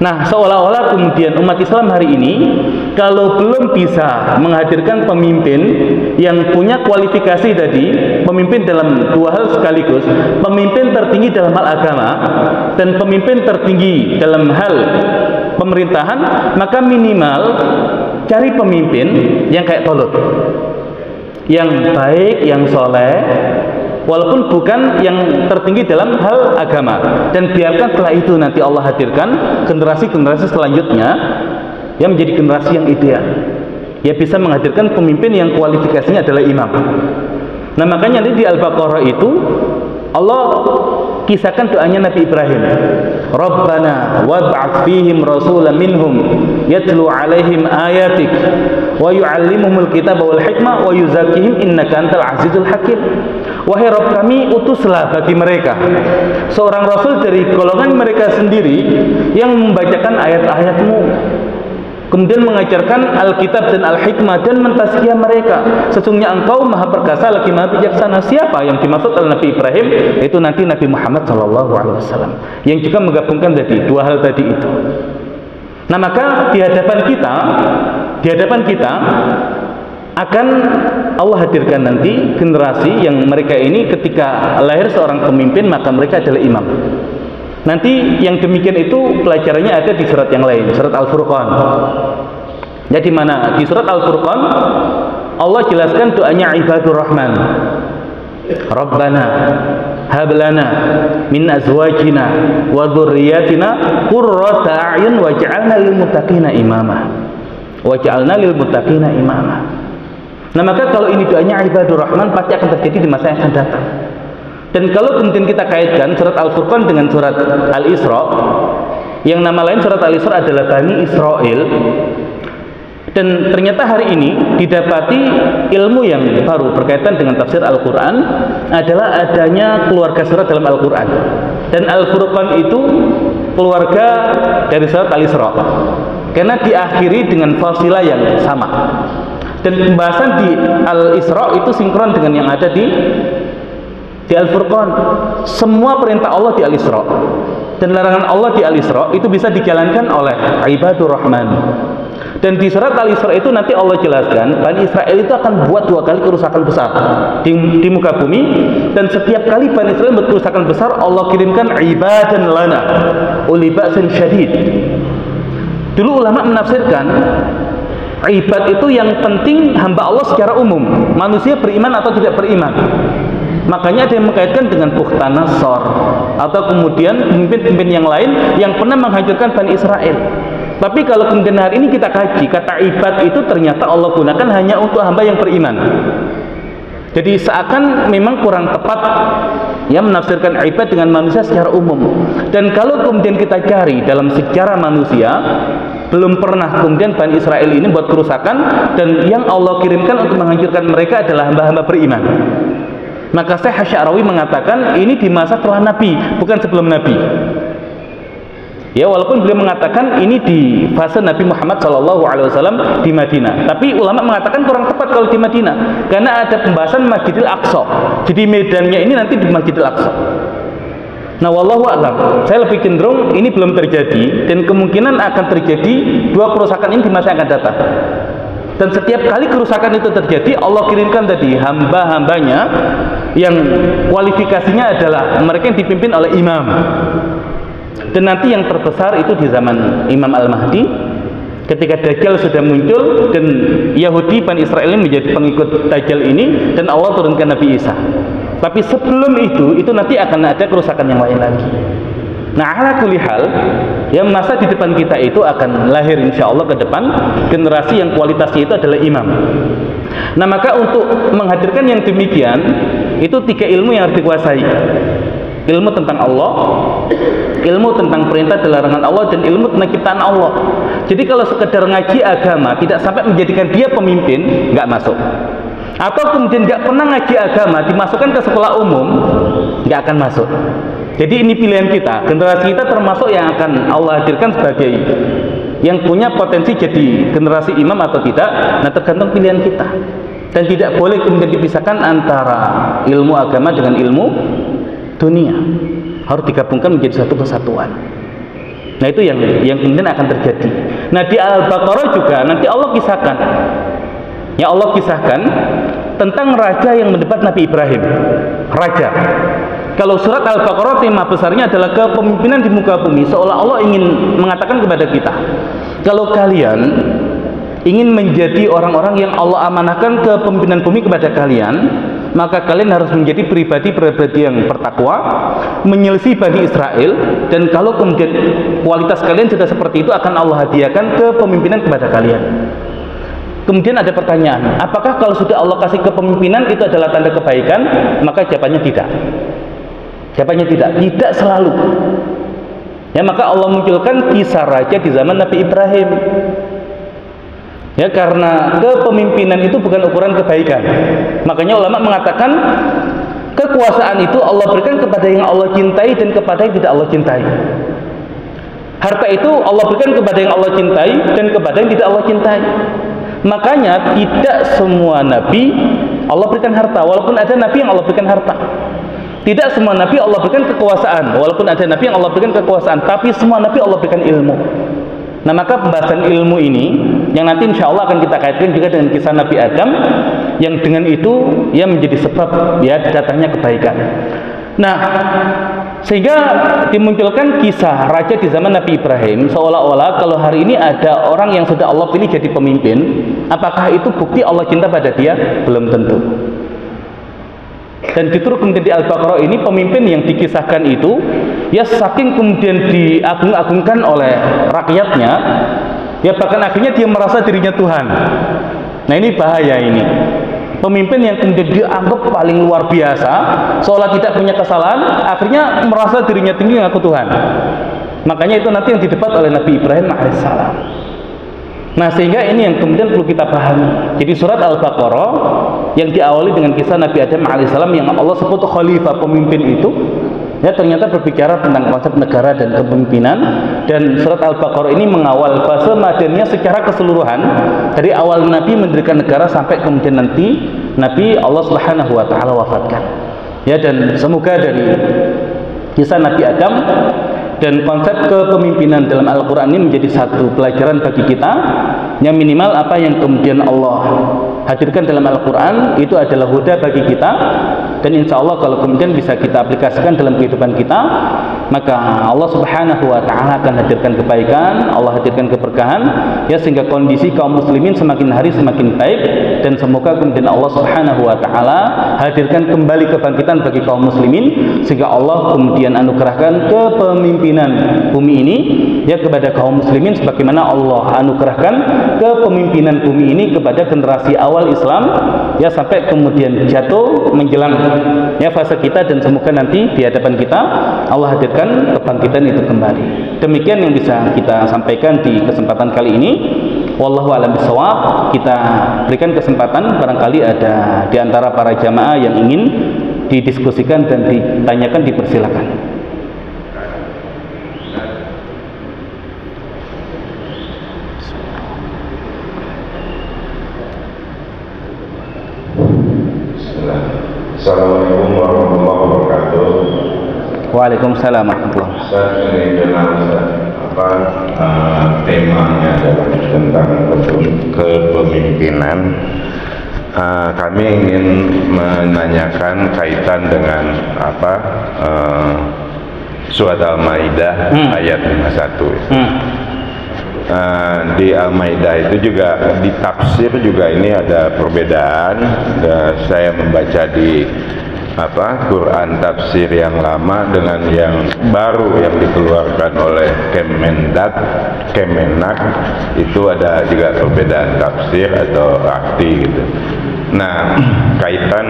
Nah, seolah-olah kemudian umat Islam hari ini kalau belum bisa menghadirkan pemimpin yang punya kualifikasi tadi, pemimpin dalam dua hal sekaligus, pemimpin tertinggi dalam hal agama dan pemimpin tertinggi dalam hal pemerintahan, maka minimal cari pemimpin yang kayak Tolut, yang baik, yang soleh, walaupun bukan yang tertinggi dalam hal agama. Dan biarkan setelah itu nanti Allah hadirkan generasi-generasi selanjutnya yang menjadi generasi yang ideal, ya bisa menghadirkan pemimpin yang kualifikasinya adalah imam. Nah, makanya di Al-Baqarah itu Allah kisahkan doanya Nabi Ibrahim, Rabbana wab'ats fihim rasulan minhum yatlu alaihim ayatik wa yu'allimuhumul kitaba wal hikmah wa yuzakkihim innaka antal azizul hakim. Wahai Rabb kami, utuslah bagi mereka seorang rasul dari golongan mereka sendiri yang membacakan ayat-ayat-Mu, kemudian mengajarkan Alkitab dan Al-Hikmah dan mentazkiyah mereka. Sesungguhnya Engkau Maha Perkasa lagi Maha Bijaksana. Siapa yang dimaksud oleh Nabi Ibrahim? Itu nanti Nabi Muhammad SAW, yang juga menggabungkan tadi dua hal tadi itu. Nah, maka di hadapan kita akan Allah hadirkan nanti generasi yang mereka ini ketika lahir seorang pemimpin maka mereka adalah imam. Nanti yang demikian itu pelajarannya ada di surat yang lain, surat Al-Furqan. Ya, di mana di surat Al-Furqan Allah jelaskan doanya ibadur rahman. Rabbana hab lana min azwajina wa dzurriyyatina qurrata a'yun waj'alna lil muttaqina imama. Waj'alna lil muttaqina imama. Nah, maka kalau ini doanya ibadur rahman pasti akan terjadi di masa yang akan datang. Dan kalau kemudian kita kaitkan surat Al-Furqan dengan surat Al-Isra, yang nama lain surat Al-Isra adalah Bani Israel, dan ternyata hari ini didapati ilmu yang baru berkaitan dengan tafsir Al-Quran adalah adanya keluarga surat dalam Al-Quran. Dan Al-Furqan itu keluarga dari surat Al-Isra, karena diakhiri dengan fasilah yang sama. Dan pembahasan di Al-Isra itu sinkron dengan yang ada di Al-Furqan. Semua perintah Allah di Al-Isra dan larangan Allah di Al-Isra itu bisa dijalankan oleh ibadur rahman. Dan di surat Al-Isra itu nanti Allah jelaskan Bani Israel itu akan buat 2 kali kerusakan besar di muka bumi, dan setiap kali Bani Israel buat kerusakan besar Allah kirimkan ibadan lana uli ba'sin syadid. Dulu ulama menafsirkan ibad itu yang penting hamba Allah secara umum, manusia beriman atau tidak beriman. Makanya ada yang mengkaitkan dengan Bukhtanasor atau kemudian pemimpin-pemimpin yang lain yang pernah menghancurkan Bani Israel. Tapi kalau kemudian hari ini kita kaji, kata ibad itu ternyata Allah gunakan hanya untuk hamba yang beriman. Jadi seakan memang kurang tepat ya menafsirkan ibad dengan manusia secara umum. Dan kalau kemudian kita cari dalam sejarah manusia, belum pernah kemudian Bani Israel ini buat kerusakan, dan yang Allah kirimkan untuk menghancurkan mereka adalah hamba-hamba beriman. Maka Syekh Asy'arawi mengatakan ini di masa setelah Nabi, bukan sebelum Nabi. Ya, walaupun beliau mengatakan ini di fase Nabi Muhammad SAW di Madinah, tapi ulama mengatakan kurang tepat kalau di Madinah, karena ada pembahasan Masjidil Aqsa. Jadi medannya ini nanti di Masjidil Aqsa. Nah, wallahu a'lam, saya lebih cenderung ini belum terjadi, dan kemungkinan akan terjadi 2 kerusakan ini di masa yang akan datang. Dan setiap kali kerusakan itu terjadi, Allah kirimkan tadi hamba-hambanya yang kualifikasinya adalah mereka yang dipimpin oleh imam. Dan nanti yang terbesar itu di zaman Imam Al-Mahdi, ketika Dajjal sudah muncul dan Yahudi Bani Israel menjadi pengikut Dajjal ini, dan Allah turunkan Nabi Isa. Tapi sebelum itu nanti akan ada kerusakan yang lain lagi. Nah, ala kulli hal, yang masa di depan kita itu akan lahir insya Allah ke depan generasi yang kualitasnya itu adalah imam. Nah, maka untuk menghadirkan yang demikian, itu 3 ilmu yang harus dikuasai. Ilmu tentang Allah, ilmu tentang perintah dan larangan Allah, dan ilmu tentang ciptaan Allah. Jadi kalau sekedar ngaji agama tidak sampai menjadikan dia pemimpin, nggak masuk. Atau kemudian nggak pernah ngaji agama dimasukkan ke sekolah umum, nggak akan masuk. Jadi ini pilihan kita, generasi kita termasuk yang akan Allah hadirkan sebagai yang punya potensi jadi generasi imam atau tidak. Nah, tergantung pilihan kita. Dan tidak boleh kemudian dipisahkan antara ilmu agama dengan ilmu dunia. Harus digabungkan menjadi satu kesatuan. Nah, itu yang kemudian akan terjadi. Nah, di Al-Baqarah juga nanti Allah kisahkan. Ya, Allah kisahkan tentang raja yang mendebat Nabi Ibrahim. Raja. Kalau surat Al-Baqarah tema besarnya adalah kepemimpinan di muka bumi, seolah Allah ingin mengatakan kepada kita, kalau kalian ingin menjadi orang-orang yang Allah amanahkan kepemimpinan bumi kepada kalian, maka kalian harus menjadi pribadi-pribadi yang bertakwa, menyelisih Bani Israel, dan kalau kemudian kualitas kalian sudah seperti itu, akan Allah hadiahkan kepemimpinan kepada kalian. Kemudian ada pertanyaan, apakah kalau sudah Allah kasih kepemimpinan itu adalah tanda kebaikan? Maka jawabannya tidak. Jawabannya tidak selalu. Ya, maka Allah munculkan kisah raja di zaman Nabi Ibrahim. Ya, karena kepemimpinan itu bukan ukuran kebaikan. Makanya ulama mengatakan kekuasaan itu Allah berikan kepada yang Allah cintai dan kepada yang tidak Allah cintai. Harta itu Allah berikan kepada yang Allah cintai dan kepada yang tidak Allah cintai. Makanya tidak semua nabi Allah berikan harta, walaupun ada nabi yang Allah berikan harta. Tidak semua nabi Allah berikan kekuasaan, walaupun ada nabi yang Allah berikan kekuasaan. Tapi semua nabi Allah berikan ilmu. Nah, maka pembahasan ilmu ini yang nanti insya Allah akan kita kaitkan juga dengan kisah Nabi Adam, yang dengan itu ya menjadi sebab ya datangnya kebaikan. Nah, sehingga dimunculkan kisah raja di zaman Nabi Ibrahim, seolah-olah kalau hari ini ada orang yang sudah Allah pilih jadi pemimpin, apakah itu bukti Allah cinta pada dia? Belum tentu. Dan justru kemudian di Al-Baqarah ini pemimpin yang dikisahkan itu ya saking kemudian diagung-agungkan oleh rakyatnya, ya bahkan akhirnya dia merasa dirinya Tuhan. Nah, ini bahaya ini. Pemimpin yang kemudian dianggap paling luar biasa, seolah tidak punya kesalahan, akhirnya merasa dirinya tinggi mengaku Tuhan. Makanya itu nanti yang didebat oleh Nabi Ibrahim alaihissalam. Nah, sehingga ini yang kemudian perlu kita pahami. Jadi surat Al-Baqarah yang diawali dengan kisah Nabi Adam alaihissalam yang Allah sebut khalifah, pemimpin itu, ya ternyata berbicara tentang konsep negara dan kepemimpinan. Dan surat Al-Baqarah ini mengawal fase modernnya secara keseluruhan, dari awal Nabi mendirikan negara sampai kemudian nanti Nabi Allah Subhanahu wa taala wafatkan. Ya, dan semoga dari kisah Nabi Adam dan konsep kepemimpinan dalam Al-Quran ini menjadi satu pelajaran bagi kita, yang minimal apa yang kemudian Allah hadirkan dalam Al-Quran itu adalah huda bagi kita, dan insya Allah kalau kemudian bisa kita aplikasikan dalam kehidupan kita, maka Allah Subhanahu wa ta'ala akan hadirkan kebaikan, Allah hadirkan keberkahan, ya sehingga kondisi kaum muslimin semakin hari semakin baik, dan semoga kemudian Allah Subhanahu wa ta'ala hadirkan kembali kebangkitan bagi kaum muslimin, sehingga Allah kemudian anugerahkan kepemimpinan bumi ini ya kepada kaum muslimin, sebagaimana Allah anugerahkan kepemimpinan bumi ini kepada generasi awal Islam ya sampai kemudian jatuh menjelang ya fase kita, dan semoga nanti di hadapan kita Allah hadirkan kebangkitan itu kembali. Demikian yang bisa kita sampaikan di kesempatan kali ini. Wallahu a'lam bishawab. Kita berikan kesempatan barangkali ada di antara para jamaah yang ingin didiskusikan dan ditanyakan, dipersilakan. Assalamualaikum warahmatullahi wabarakatuh. Waalaikumsalam warahmatullahi wabarakatuh. Saya ini temanya adalah tentang kepemimpinan. Kami ingin menanyakan kaitan dengan surat Al-Maidah ayat 51. Di Al-Maidah itu juga di tafsir juga ini ada perbedaan. Saya membaca di Quran tafsir yang lama dengan yang baru yang dikeluarkan oleh Kemenak itu ada juga perbedaan tafsir atau arti gitu. Nah, kaitan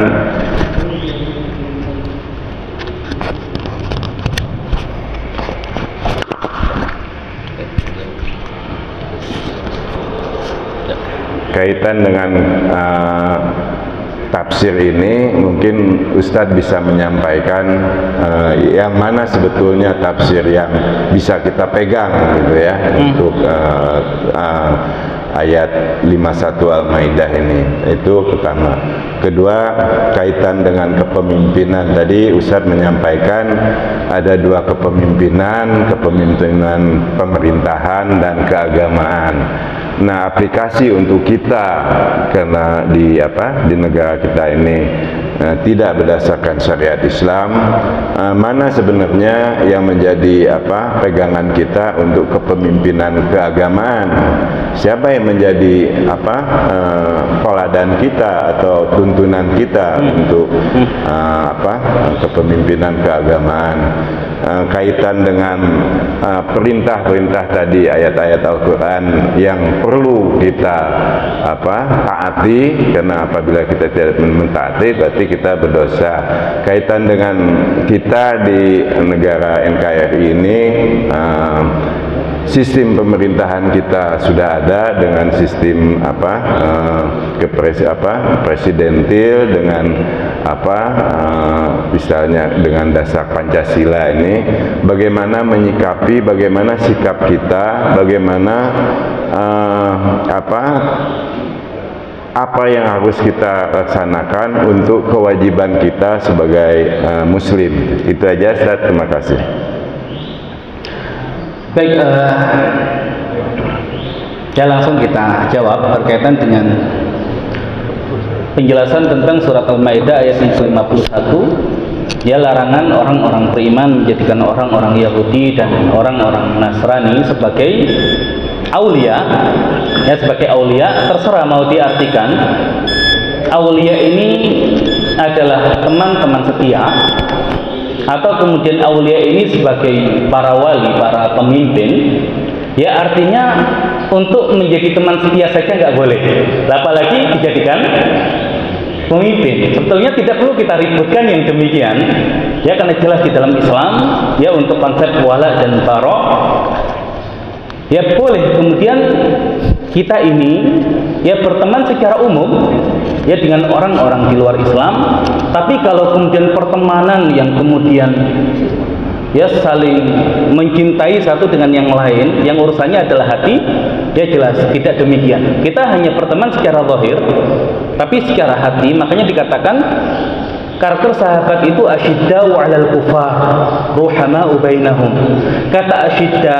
dengan tafsir ini mungkin Ustadz bisa menyampaikan yang mana sebetulnya tafsir yang bisa kita pegang gitu ya untuk ayat 51 Al-Maidah ini. Itu pertama. Kedua, kaitan dengan kepemimpinan. Tadi Ustadz menyampaikan ada dua kepemimpinan pemerintahan dan keagamaan. Nah, aplikasi untuk kita karena di negara kita ini tidak berdasarkan syariat Islam, mana sebenarnya yang menjadi pegangan kita untuk kepemimpinan keagamaan? Siapa yang menjadi teladan kita atau tuntunan kita untuk kepemimpinan keagamaan? Kaitan dengan perintah-perintah tadi, ayat-ayat Al-Quran yang perlu kita taati, karena apabila kita tidak mentaati berarti kita berdosa. Kaitan dengan kita di negara NKRI ini, sistem pemerintahan kita sudah ada dengan sistem presidentil dengan misalnya dengan dasar Pancasila ini. Bagaimana menyikapi, bagaimana sikap kita, bagaimana apa yang harus kita laksanakan untuk kewajiban kita sebagai muslim. Itu aja, Ustaz. Terima kasih. Baik, ya langsung kita jawab berkaitan dengan penjelasan tentang surat Al-Maidah ayat 51. Ya, larangan orang-orang beriman menjadikan orang-orang Yahudi dan orang-orang Nasrani sebagai aulia. Ya, sebagai aulia, terserah mau diartikan aulia ini adalah teman-teman setia, atau kemudian aulia ini sebagai para wali, para pemimpin. Ya, artinya untuk menjadi teman setia saja nggak boleh, apalagi dijadikan pemimpin. Sebetulnya tidak perlu kita ributkan yang demikian, ya, karena jelas di dalam Islam, ya, untuk konsep wala dan barok, ya boleh kemudian kita ini ya berteman secara umum ya dengan orang-orang di luar Islam. Tapi kalau kemudian pertemanan yang kemudian ya saling mencintai satu dengan yang lain, yang urusannya adalah hati, ya jelas tidak demikian. Kita hanya berteman secara zahir, tapi secara hati. Makanya dikatakan karakter sahabat itu asyidda'u 'alal kufar, ruhama'u bainahum. Kata asyidda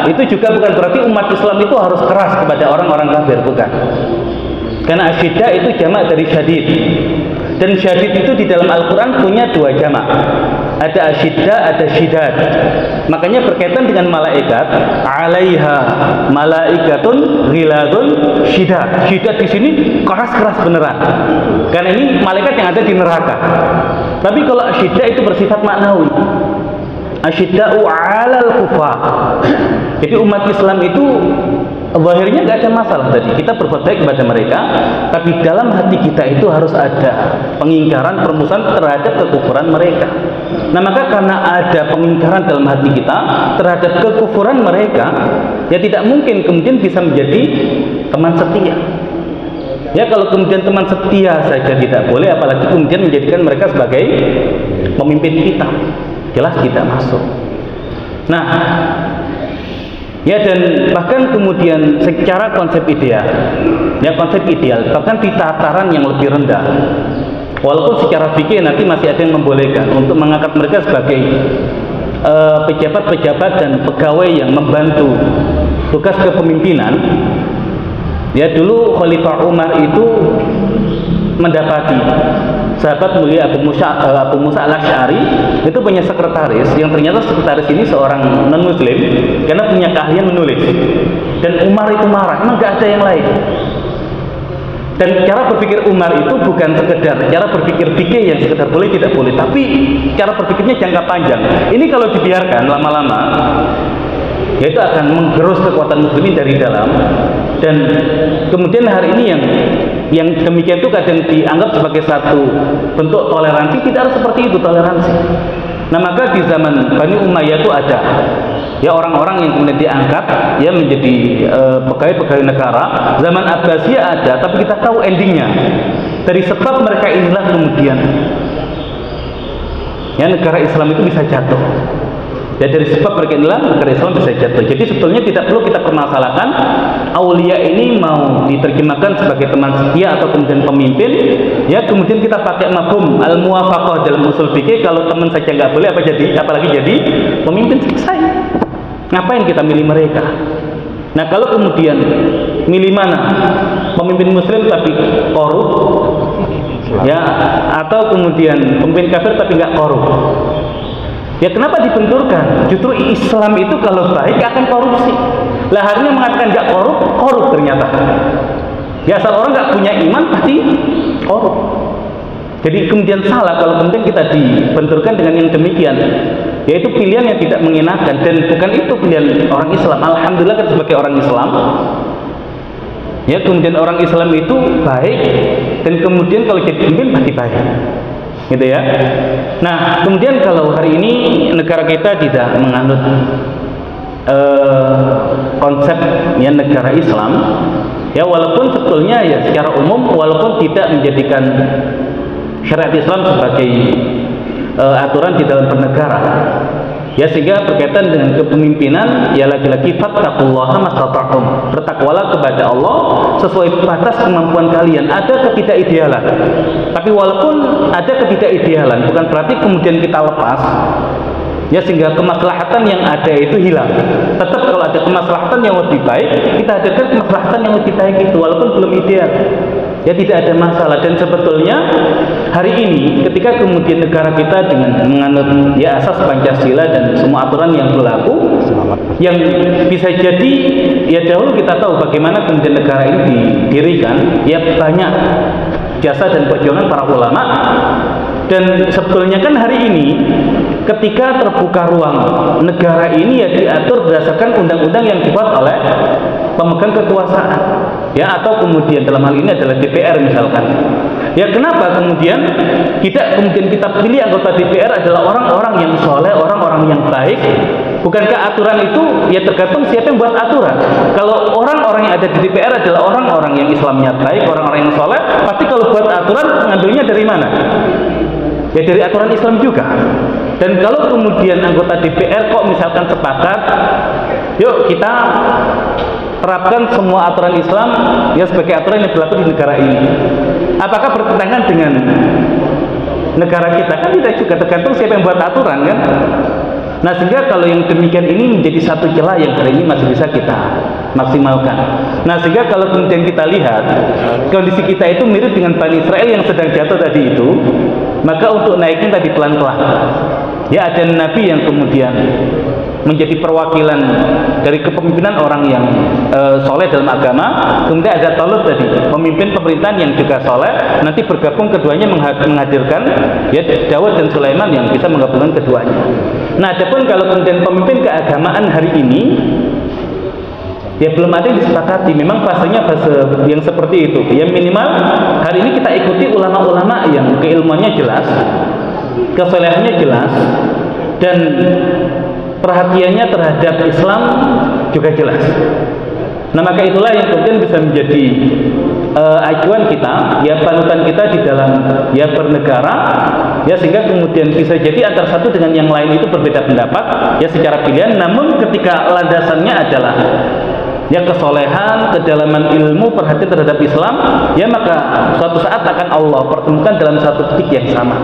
itu juga bukan berarti umat Islam itu harus keras kepada orang-orang kafir, bukan. Karena asyidda itu jamak dari syadid. Dan syadid itu di dalam Al-Quran punya dua jamak. Ada asyidda, ada syidad. Makanya berkaitan dengan malaikat, alaiha malaikatun ghiladun syidad. Syidad di sini keras-keras beneran. Karena ini malaikat yang ada di neraka. Tapi kalau asyidda itu bersifat maknawi. Asyidda'u 'alal kufar. Jadi umat Islam itu zahirnya nggak ada masalah tadi, kita berbuat baik kepada mereka, tapi dalam hati kita itu harus ada pengingkaran, permusuhan terhadap kekufuran mereka. Nah, maka karena ada pengingkaran dalam hati kita terhadap kekufuran mereka, ya tidak mungkin kemudian bisa menjadi teman setia. Ya, kalau kemudian teman setia saja tidak boleh, apalagi kemudian menjadikan mereka sebagai pemimpin kita, jelas tidak masuk. Nah, ya, dan bahkan kemudian secara konsep ideal, ya konsep ideal, bahkan di tataran yang lebih rendah, walaupun secara fikih nanti masih ada yang membolehkan untuk mengangkat mereka sebagai pejabat-pejabat dan pegawai yang membantu tugas kepemimpinan. Ya, dulu Khalifah Umar itu mendapati sahabat mulia Abu Musa Al-Asy'ari itu punya sekretaris yang ternyata sekretaris ini seorang non-muslim karena punya keahlian menulis. Dan Umar itu marah, emang gak ada yang lain. Dan cara berpikir Umar itu bukan sekedar cara berpikir fikih yang sekedar boleh tidak boleh, tapi cara berpikirnya jangka panjang. Ini kalau dibiarkan lama-lama, yaitu akan menggerus kekuatan muslimin dari dalam. Dan kemudian hari ini yang demikian itu kadang dianggap sebagai satu bentuk toleransi. Tidak harus seperti itu toleransi. Nah, maka di zaman Bani Umayyah itu ada ya orang-orang yang kemudian diangkat ya menjadi pegawai-pegawai negara. Zaman Abbasiyah ada, tapi kita tahu endingnya. Dari sebab mereka inilah kemudian ya negara Islam itu bisa jatuh. Ya dari sebab mereka inilah negara Islam bisa jatuh. Jadi sebetulnya tidak perlu kita permasalahkan aulia ini mau diterjemahkan sebagai teman setia atau kemudian pemimpin. Ya kemudian kita pakai mafhum al-muwafaqah dalam usul fikih, kalau teman saja nggak boleh apalagi jadi pemimpin, selesai. Ngapain kita milih mereka? Nah kalau kemudian milih mana? Pemimpin muslim tapi korup, ya, atau kemudian pemimpin kafir tapi nggak korup. Ya kenapa dibenturkan? Justru Islam itu kalau baik akan korupsi. Lah hari ini mengatakan nggak korup ternyata. Ya asal orang nggak punya iman pasti korup. Jadi kemudian salah kalau kemudian kita dibenturkan dengan yang demikian. Yaitu pilihan yang tidak mengenakan, dan bukan itu pilihan orang Islam. Alhamdulillah kan sebagai orang Islam, ya kemudian orang Islam itu baik, dan kemudian kalau jadi pemimpin pasti baik. Gitu ya. Nah kemudian kalau hari ini negara kita tidak menganut konsep ya negara Islam, ya walaupun sebetulnya ya secara umum walaupun tidak menjadikan syariat Islam sebagai aturan di dalam bernegara, ya sehingga berkaitan dengan kepemimpinan ya lagi-lagi fattaqullaha mastata'tum, bertakwalah kepada Allah sesuai batas kemampuan kalian. Ada ketidakidealan, tapi walaupun ada ketidakidealan bukan berarti kemudian kita lepas ya sehingga kemaslahatan yang ada itu hilang. Tetap kalau ada kemaslahatan yang lebih baik, kita hadirkan kemaslahatan yang lebih baik itu walaupun belum ideal, ya tidak ada masalah. Dan sebetulnya hari ini ketika kemudian negara kita dengan menganut ya asas Pancasila dan semua aturan yang berlaku, yang bisa jadi ya dahulu kita tahu bagaimana kemudian negara ini didirikan, ya banyak jasa dan perjuangan para ulama. Dan sebetulnya kan hari ini ketika terbuka ruang negara ini ya diatur berdasarkan undang-undang yang dibuat oleh pemegang kekuasaan, ya, atau kemudian dalam hal ini adalah DPR misalkan. Ya kenapa kemudian kita pilih anggota DPR adalah orang-orang yang soleh, orang-orang yang baik? Bukankah aturan itu ya tergantung siapa yang buat aturan? Kalau orang-orang yang ada di DPR adalah orang-orang yang Islamnya baik, orang-orang yang soleh, pasti kalau buat aturan ngambilnya dari mana? Ya dari aturan Islam juga. Dan kalau kemudian anggota DPR kok misalkan sepakat, yuk kita terapkan semua aturan Islam ya sebagai aturan yang berlaku di negara ini. Apakah bertentangan dengan negara kita? Kan tidak juga, tergantung siapa yang buat aturan kan. Nah sehingga kalau yang demikian ini menjadi satu celah yang hari ini masih bisa kita maksimalkan. Nah sehingga kalau kemudian kita lihat kondisi kita itu mirip dengan Bani Israel yang sedang jatuh tadi itu, maka untuk naiknya tadi pelan-pelan. Ya ada nabi yang kemudian menjadi perwakilan dari kepemimpinan orang yang soleh dalam agama. Kemudian ada Talut tadi, pemimpin pemerintahan yang juga soleh. Nanti bergabung keduanya menghadirkan ya Daud dan Sulaiman yang bisa menggabungkan keduanya. Nah, adapun kalau kemudian pemimpin keagamaan hari ini ya belum ada yang disepakati. Memang fasenya fase yang seperti itu. Ya minimal hari ini kita ikuti ulama-ulama yang keilmuannya jelas, kesolehannya jelas, dan perhatiannya terhadap Islam juga jelas. Nah maka itulah yang kemudian bisa menjadi acuan kita, ya panutan kita di dalam ya bernegara, ya sehingga kemudian bisa jadi antara satu dengan yang lain itu berbeda pendapat ya secara pilihan, namun ketika landasannya adalah ya kesolehan, kedalaman ilmu, perhatian terhadap Islam, ya maka suatu saat akan Allah pertemukan dalam satu titik yang sama.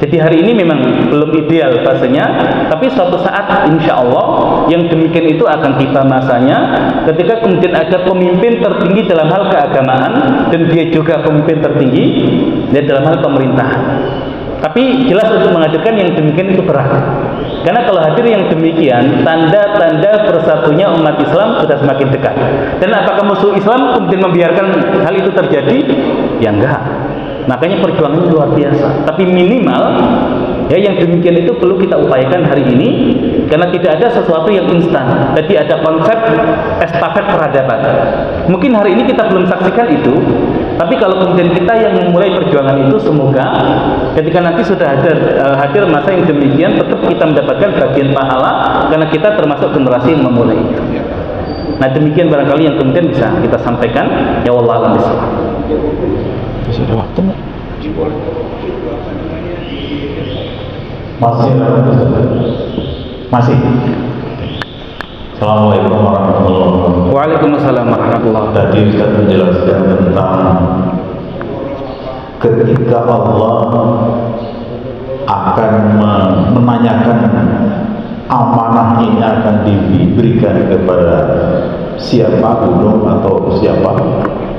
Jadi hari ini memang belum ideal fasenya, tapi suatu saat insya Allah yang demikian itu akan tiba masanya ketika kemudian ada pemimpin tertinggi dalam hal keagamaan dan dia juga pemimpin tertinggi dalam hal pemerintahan. Tapi jelas untuk menghadirkan yang demikian itu berat. Karena kalau hadir yang demikian, tanda-tanda bersatunya umat Islam sudah semakin dekat. Dan apakah musuh Islam kemudian membiarkan hal itu terjadi? Ya enggak. Makanya perjuangannya luar biasa. Tapi minimal ya yang demikian itu perlu kita upayakan hari ini, karena tidak ada sesuatu yang instan. Jadi ada konsep estafet peradaban. Mungkin hari ini kita belum saksikan itu, tapi kalau kemudian kita yang memulai perjuangan itu, semoga ketika nanti sudah hadir masa yang demikian, tetap kita mendapatkan bagian pahala karena kita termasuk generasi yang memulai itu. Nah demikian barangkali yang kemudian bisa kita sampaikan. Ya Allah alam bisawab. Masih ada waktu nggak? Masih. Assalamualaikum warahmatullahi wabarakatuh. Waalaikumsalam warahmatullahi wabarakatuh. Tadi Ustaz menjelaskan tentang ketika Allah akan menanyakan amanah ini akan diberikan kepada siapa, gunung atau siapa,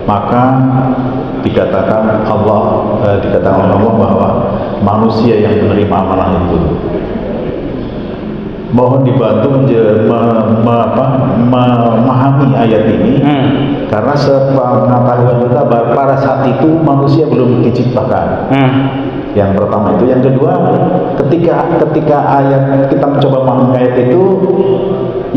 maka dikatakan Allah bahwa manusia yang menerima amanah itu. Mohon dibantu memahami ayat ini, karena sepengetahuan kita pada saat itu manusia belum diciptakan. Yang pertama itu, yang kedua, ketika ayat kita mencoba memahami ayat itu,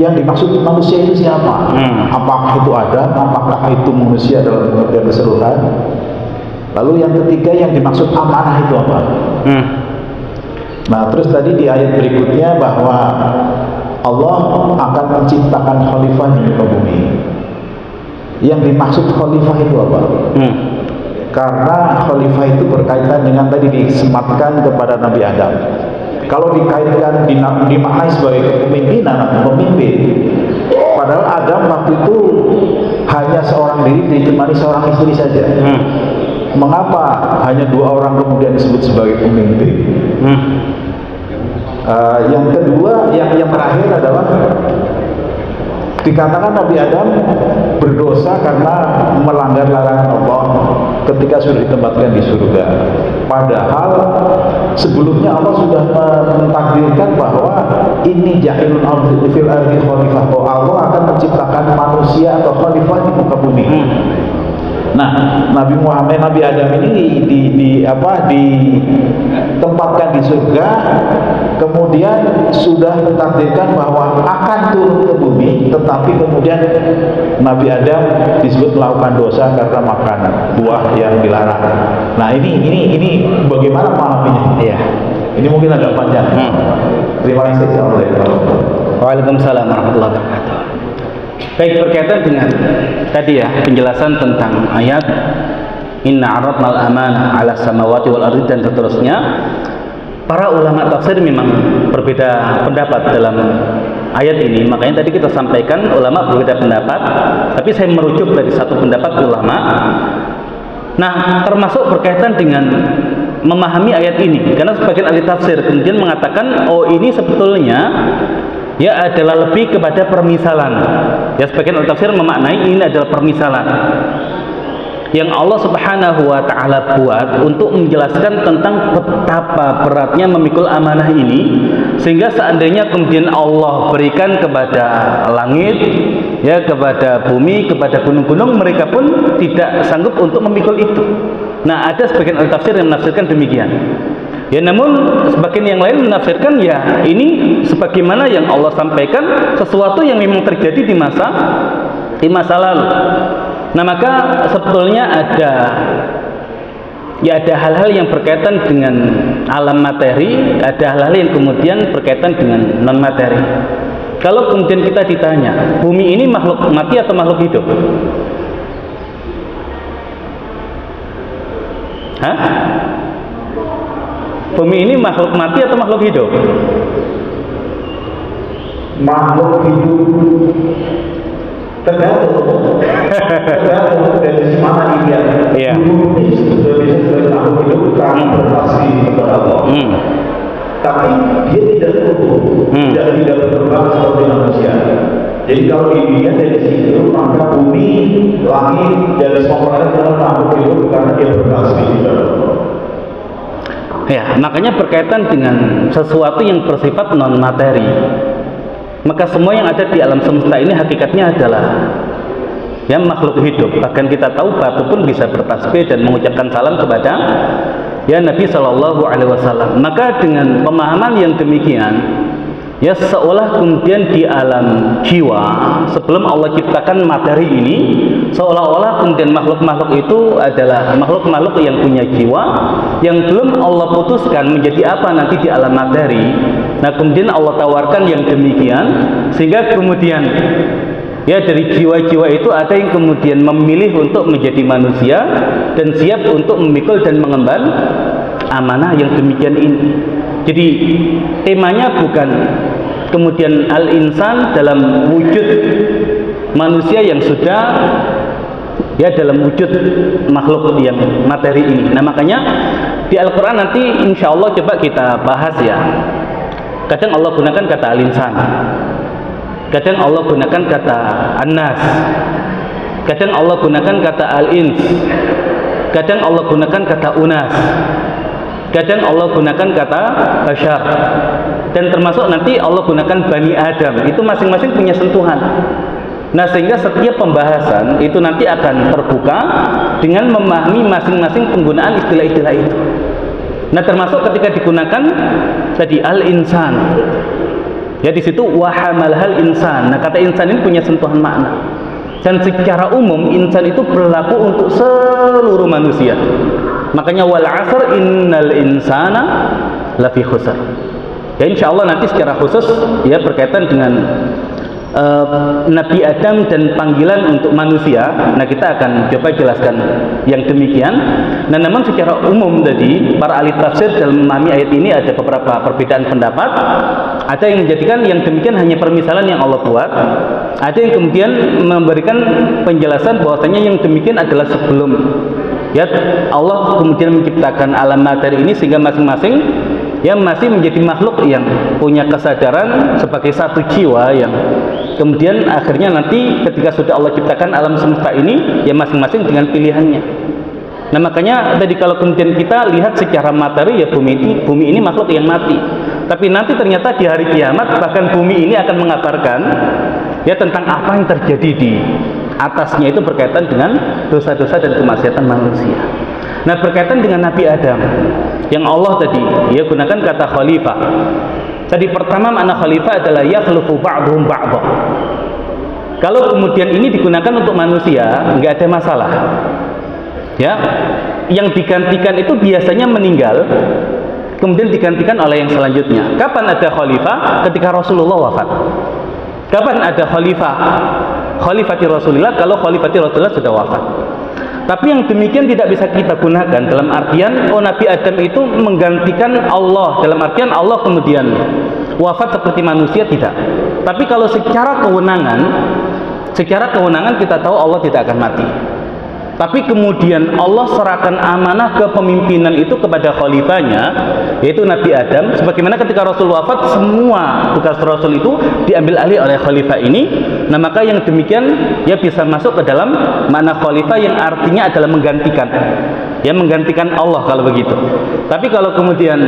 yang dimaksud manusia itu siapa? Apakah itu Adam? Apakah itu manusia dalam pengertian keseluruhan? Lalu yang ketiga, yang dimaksud amanah itu apa? Nah, terus tadi di ayat berikutnya bahwa Allah akan menciptakan khalifah di muka bumi. Yang dimaksud khalifah itu apa? Karena khalifah itu berkaitan dengan tadi disematkan kepada Nabi Adam. Kalau dikaitkan dimaknai sebagai kepemimpinan, pemimpin. Padahal Adam waktu itu hanya seorang diri, ditemani seorang istri saja. Mengapa hanya 2 orang kemudian disebut sebagai pemimpin? Yang kedua, yang terakhir adalah dikatakan Nabi Adam berdosa karena melanggar larangan Allah ketika sudah ditempatkan di surga. Padahal sebelumnya Allah sudah mentakdirkan bahwa ini ja'ilun fil ardi khalifah, bahwa Allah akan menciptakan manusia atau khalifah di muka bumi. Nah, Nabi Muhammad, Nabi Adam ini ditempatkan di surga, kemudian sudah ditakdirkan bahwa akan turun ke bumi, tetapi kemudian Nabi Adam disebut melakukan dosa karena makan buah yang dilarang. Nah, ini bagaimana memahaminya? Ya, ini mungkin agak panjang. Terima kasih. Waalaikumsalam warahmatullahi wabarakatuh. Baik, berkaitan dengan tadi ya penjelasan tentang ayat inna aradnal amanah ala samawati wal ardi dan seterusnya, para ulama tafsir memang berbeda pendapat dalam ayat ini. Makanya tadi kita sampaikan ulama berbeda pendapat, tapi saya merujuk dari satu pendapat ulama. Nah, termasuk berkaitan dengan memahami ayat ini, karena sebagian ahli tafsir kemudian mengatakan, oh ini sebetulnya ya adalah lebih kepada permisalan. Ya, sebagian ahli tafsir memaknai ini adalah permisalan yang Allah Subhanahu wa taala buat untuk menjelaskan tentang betapa beratnya memikul amanah ini, sehingga seandainya kemudian Allah berikan kepada langit, ya kepada bumi, kepada gunung-gunung, mereka pun tidak sanggup untuk memikul itu. Nah, ada sebagian ahli tafsir yang menafsirkan demikian. Ya, namun sebagian yang lain menafsirkan ya ini sebagaimana yang Allah sampaikan, sesuatu yang memang terjadi di masa lalu. Nah, maka sebetulnya ada hal-hal yang berkaitan dengan alam materi, ada hal-hal yang kemudian berkaitan dengan non materi. Kalau kemudian kita ditanya, bumi ini makhluk mati atau makhluk hidup? Hah? Bumi ini makhluk mati atau makhluk hidup? Makhluk hidup. Tergantung dari mana dia sebagai makhluk hidup kami berfungsi kepada Allah. Tapi dia tidak utuh, tidak berkembang seperti manusia. Jadi kalau dilihat dari situ, maka bumi, langit, dan semua planet adalah makhluk hidup karena dia berfungsi kepada Allah. Ya, makanya berkaitan dengan sesuatu yang bersifat non materi, maka semua yang ada di alam semesta ini hakikatnya adalah yang makhluk hidup. Bahkan kita tahu batu pun bisa bertasbih dan mengucapkan salam kepada ya Nabi Shallallahu Alaihi Wasallam. Maka dengan pemahaman yang demikian, ya seolah kemudian di alam jiwa sebelum Allah ciptakan materi ini, seolah-olah kemudian makhluk-makhluk itu adalah makhluk-makhluk yang punya jiwa yang belum Allah putuskan menjadi apa nanti di alam materi. Nah kemudian Allah tawarkan yang demikian, sehingga kemudian ya dari jiwa-jiwa itu ada yang kemudian memilih untuk menjadi manusia dan siap untuk memikul dan mengemban amanah yang demikian ini. Jadi temanya bukan kemudian al-insan dalam wujud manusia yang sudah ya dalam wujud makhluk yang materi ini. Nah makanya di Al-Quran nanti insya Allah coba kita bahas ya. Kadang Allah gunakan kata al-insan, kadang Allah gunakan kata an-nas, kadang Allah gunakan kata al-ins, kadang Allah gunakan kata unas, kadang Allah gunakan kata bashar, dan termasuk nanti Allah gunakan bani Adam. Itu masing-masing punya sentuhan. Nah sehingga setiap pembahasan itu nanti akan terbuka dengan memahami masing-masing penggunaan istilah-istilah itu. Nah termasuk ketika digunakan tadi al-insan, ya di situ wahamalhal insan. Nah kata insan ini punya sentuhan makna, dan secara umum insan itu berlaku untuk seluruh manusia. Makanya wal asr innal insana lafi khusr. Ya insya Allah nanti secara khusus ya berkaitan dengan Nabi Adam dan panggilan untuk manusia. Nah kita akan coba jelaskan yang demikian. Nah namun secara umum tadi para ahli tafsir dalam memahami ayat ini ada beberapa perbedaan pendapat. Ada yang menjadikan yang demikian hanya permisalan yang Allah buat, ada yang kemudian memberikan penjelasan bahwasanya yang demikian adalah sebelum ya Allah kemudian menciptakan alam materi ini, sehingga masing-masing ya masih menjadi makhluk yang punya kesadaran sebagai satu jiwa yang kemudian akhirnya nanti ketika sudah Allah ciptakan alam semesta ini ya masing-masing dengan pilihannya. Nah makanya tadi kalau kemudian kita lihat secara materi ya bumi ini makhluk yang mati, tapi nanti ternyata di hari kiamat bahkan bumi ini akan mengabarkan ya tentang apa yang terjadi di atasnya, itu berkaitan dengan dosa-dosa dan kemaksiatan manusia. Nah berkaitan dengan Nabi Adam yang Allah tadi ya gunakan kata khalifah. Tadi pertama makna khalifah adalah yakhlufu ba'dhum ba'dha. Kalau kemudian ini digunakan untuk manusia nggak ada masalah. Ya, yang digantikan itu biasanya meninggal, kemudian digantikan oleh yang selanjutnya. Kapan ada khalifah? Ketika Rasulullah wafat. Kapan ada khalifah? Khalifati Rasulullah kalau khalifati Rasulullah sudah wafat. Tapi yang demikian tidak bisa kita gunakan dalam artian Nabi Adam itu menggantikan Allah, dalam artian Allah kemudian wafat seperti manusia, tidak. Tapi kalau secara kewenangan kita tahu Allah tidak akan mati. Tapi kemudian Allah serahkan amanah kepemimpinan itu kepada khalifahnya, yaitu Nabi Adam. Sebagaimana ketika Rasul wafat, semua tugas Rasul itu diambil alih oleh khalifah ini. Nah maka yang demikian ya bisa masuk ke dalam makna khalifah yang artinya adalah menggantikan, ya menggantikan Allah kalau begitu. Tapi kalau kemudian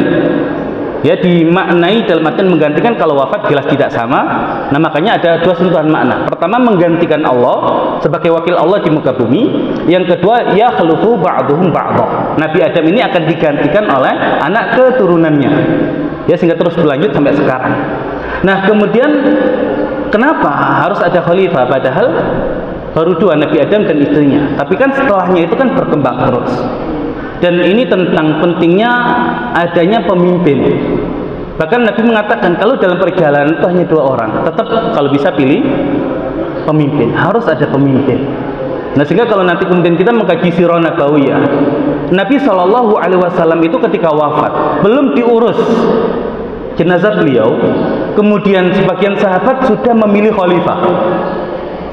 ya dimaknai dalam artian menggantikan, kalau wafat jelas tidak sama. Nah makanya ada dua sentuhan makna. Pertama menggantikan Allah sebagai wakil Allah di muka bumi. Yang kedua ya khulufu ba'duhum ba'dha. Nabi Adam ini akan digantikan oleh anak keturunannya, ya sehingga terus berlanjut sampai sekarang. Nah kemudian kenapa harus ada khalifah padahal baru dua, Nabi Adam dan istrinya. Tapi kan setelahnya itu kan berkembang terus. Dan ini tentang pentingnya adanya pemimpin. Bahkan Nabi mengatakan kalau dalam perjalanan itu hanya dua orang, tetap kalau bisa pilih pemimpin, harus ada pemimpin. Nah sehingga kalau nanti kemudian kita mengkaji sirah nabawiyah, Nabi Shallallahu Alaihi Wasallam itu ketika wafat belum diurus jenazah beliau, kemudian sebagian sahabat sudah memilih khalifah.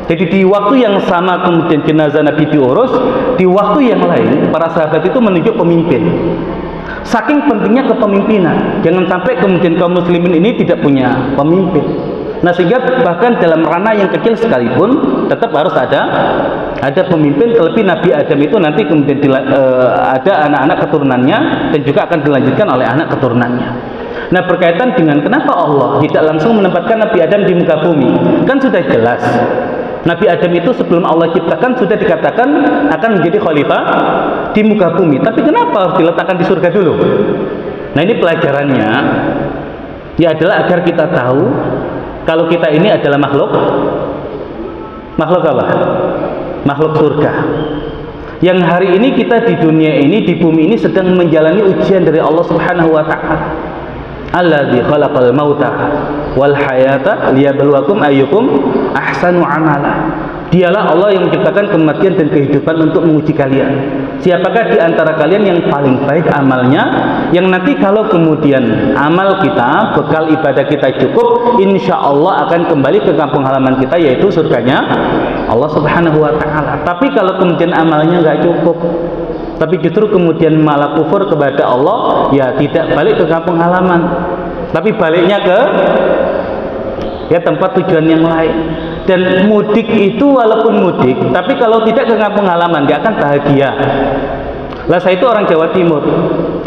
Jadi di waktu yang sama kemudian jenazah Nabi diurus, di waktu yang lain para sahabat itu menunjuk pemimpin. Saking pentingnya kepemimpinan, jangan sampai kemudian kaum muslimin ini tidak punya pemimpin. Nah, sehingga bahkan dalam ranah yang kecil sekalipun tetap harus ada pemimpin. Terlebih Nabi Adam itu nanti kemudian ada anak-anak keturunannya dan juga akan dilanjutkan oleh anak keturunannya. Nah, berkaitan dengan kenapa Allah tidak langsung menempatkan Nabi Adam di muka bumi, kan sudah jelas Nabi Adam itu sebelum Allah ciptakan sudah dikatakan akan menjadi khalifah di muka bumi. Tapi kenapa harus diletakkan di surga dulu? Nah, ini pelajarannya ya adalah agar kita tahu kalau kita ini adalah makhluk apa? Makhluk surga. Yang hari ini kita di dunia ini, di bumi ini sedang menjalani ujian dari Allah Subhanahu wa taala. Alladzi khalaqal mauta wal hayata liyabluwakum ayyukum ahsanu amala. Dialah Allah yang menciptakan kematian dan kehidupan untuk menguji kalian. Siapakah di antara kalian yang paling baik amalnya, yang nanti kalau kemudian amal kita, bekal ibadah kita cukup, insya Allah akan kembali ke kampung halaman kita, yaitu surganya Allah Subhanahu wa ta'ala. Tapi kalau kemudian amalnya nggak cukup, tapi justru kemudian malah kufur kepada Allah, ya tidak balik ke kampung halaman, tapi baliknya ke tempat tujuan yang lain. Dan mudik itu walaupun mudik, tapi kalau tidak ke kampung halaman dia akan bahagia. Lah, saya itu orang Jawa Timur,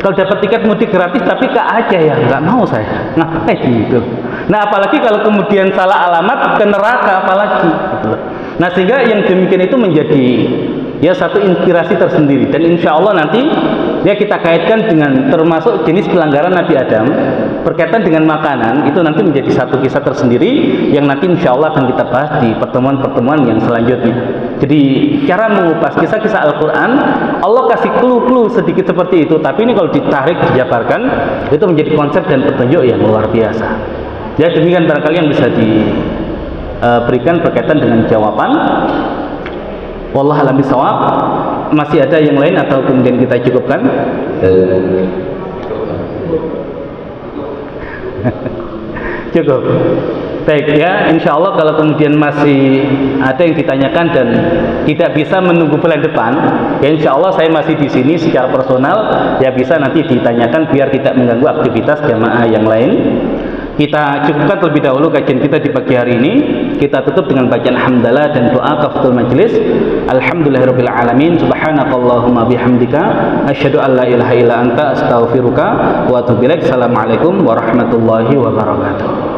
kalau dapat tiket mudik gratis tapi ke Aceh, ya nggak mau saya, ngapain gitu. Nah, apalagi kalau kemudian salah alamat ke neraka apalagi gitu. Nah, sehingga yang demikian itu menjadi ya satu inspirasi tersendiri. Dan insya Allah nanti ya kita kaitkan dengan termasuk jenis pelanggaran Nabi Adam berkaitan dengan makanan, itu nanti menjadi satu kisah tersendiri yang nanti insya Allah akan kita bahas di pertemuan-pertemuan yang selanjutnya. Jadi cara mengupas kisah-kisah Al-Quran, Allah kasih clue-clue sedikit seperti itu, tapi ini kalau ditarik, dijabarkan, itu menjadi konsep dan petunjuk yang luar biasa. Ya, demikian barangkali yang bisa diberikan berkaitan dengan jawaban. Wallahu a'lam bishawab. Masih ada yang lain atau kemudian kita cukupkan? Cukup. Baik ya, insya Allah kalau kemudian masih ada yang ditanyakan dan tidak bisa menunggu bulan depan, ya insya Allah saya masih di sini secara personal, ya bisa nanti ditanyakan biar tidak mengganggu aktivitas jamaah yang lain. Kita cukupkan terlebih dahulu kajian kita di pagi hari ini. Kita tutup dengan bacaan hamdalah dan doa kafatul majlis. Alhamdulillahirabbil alamin. Subhanakallahumma bihamdika asyhadu an la ilaha illa anta astaghfiruka wa atubu ilaik. Assalamualaikum warahmatullahi wabarakatuh.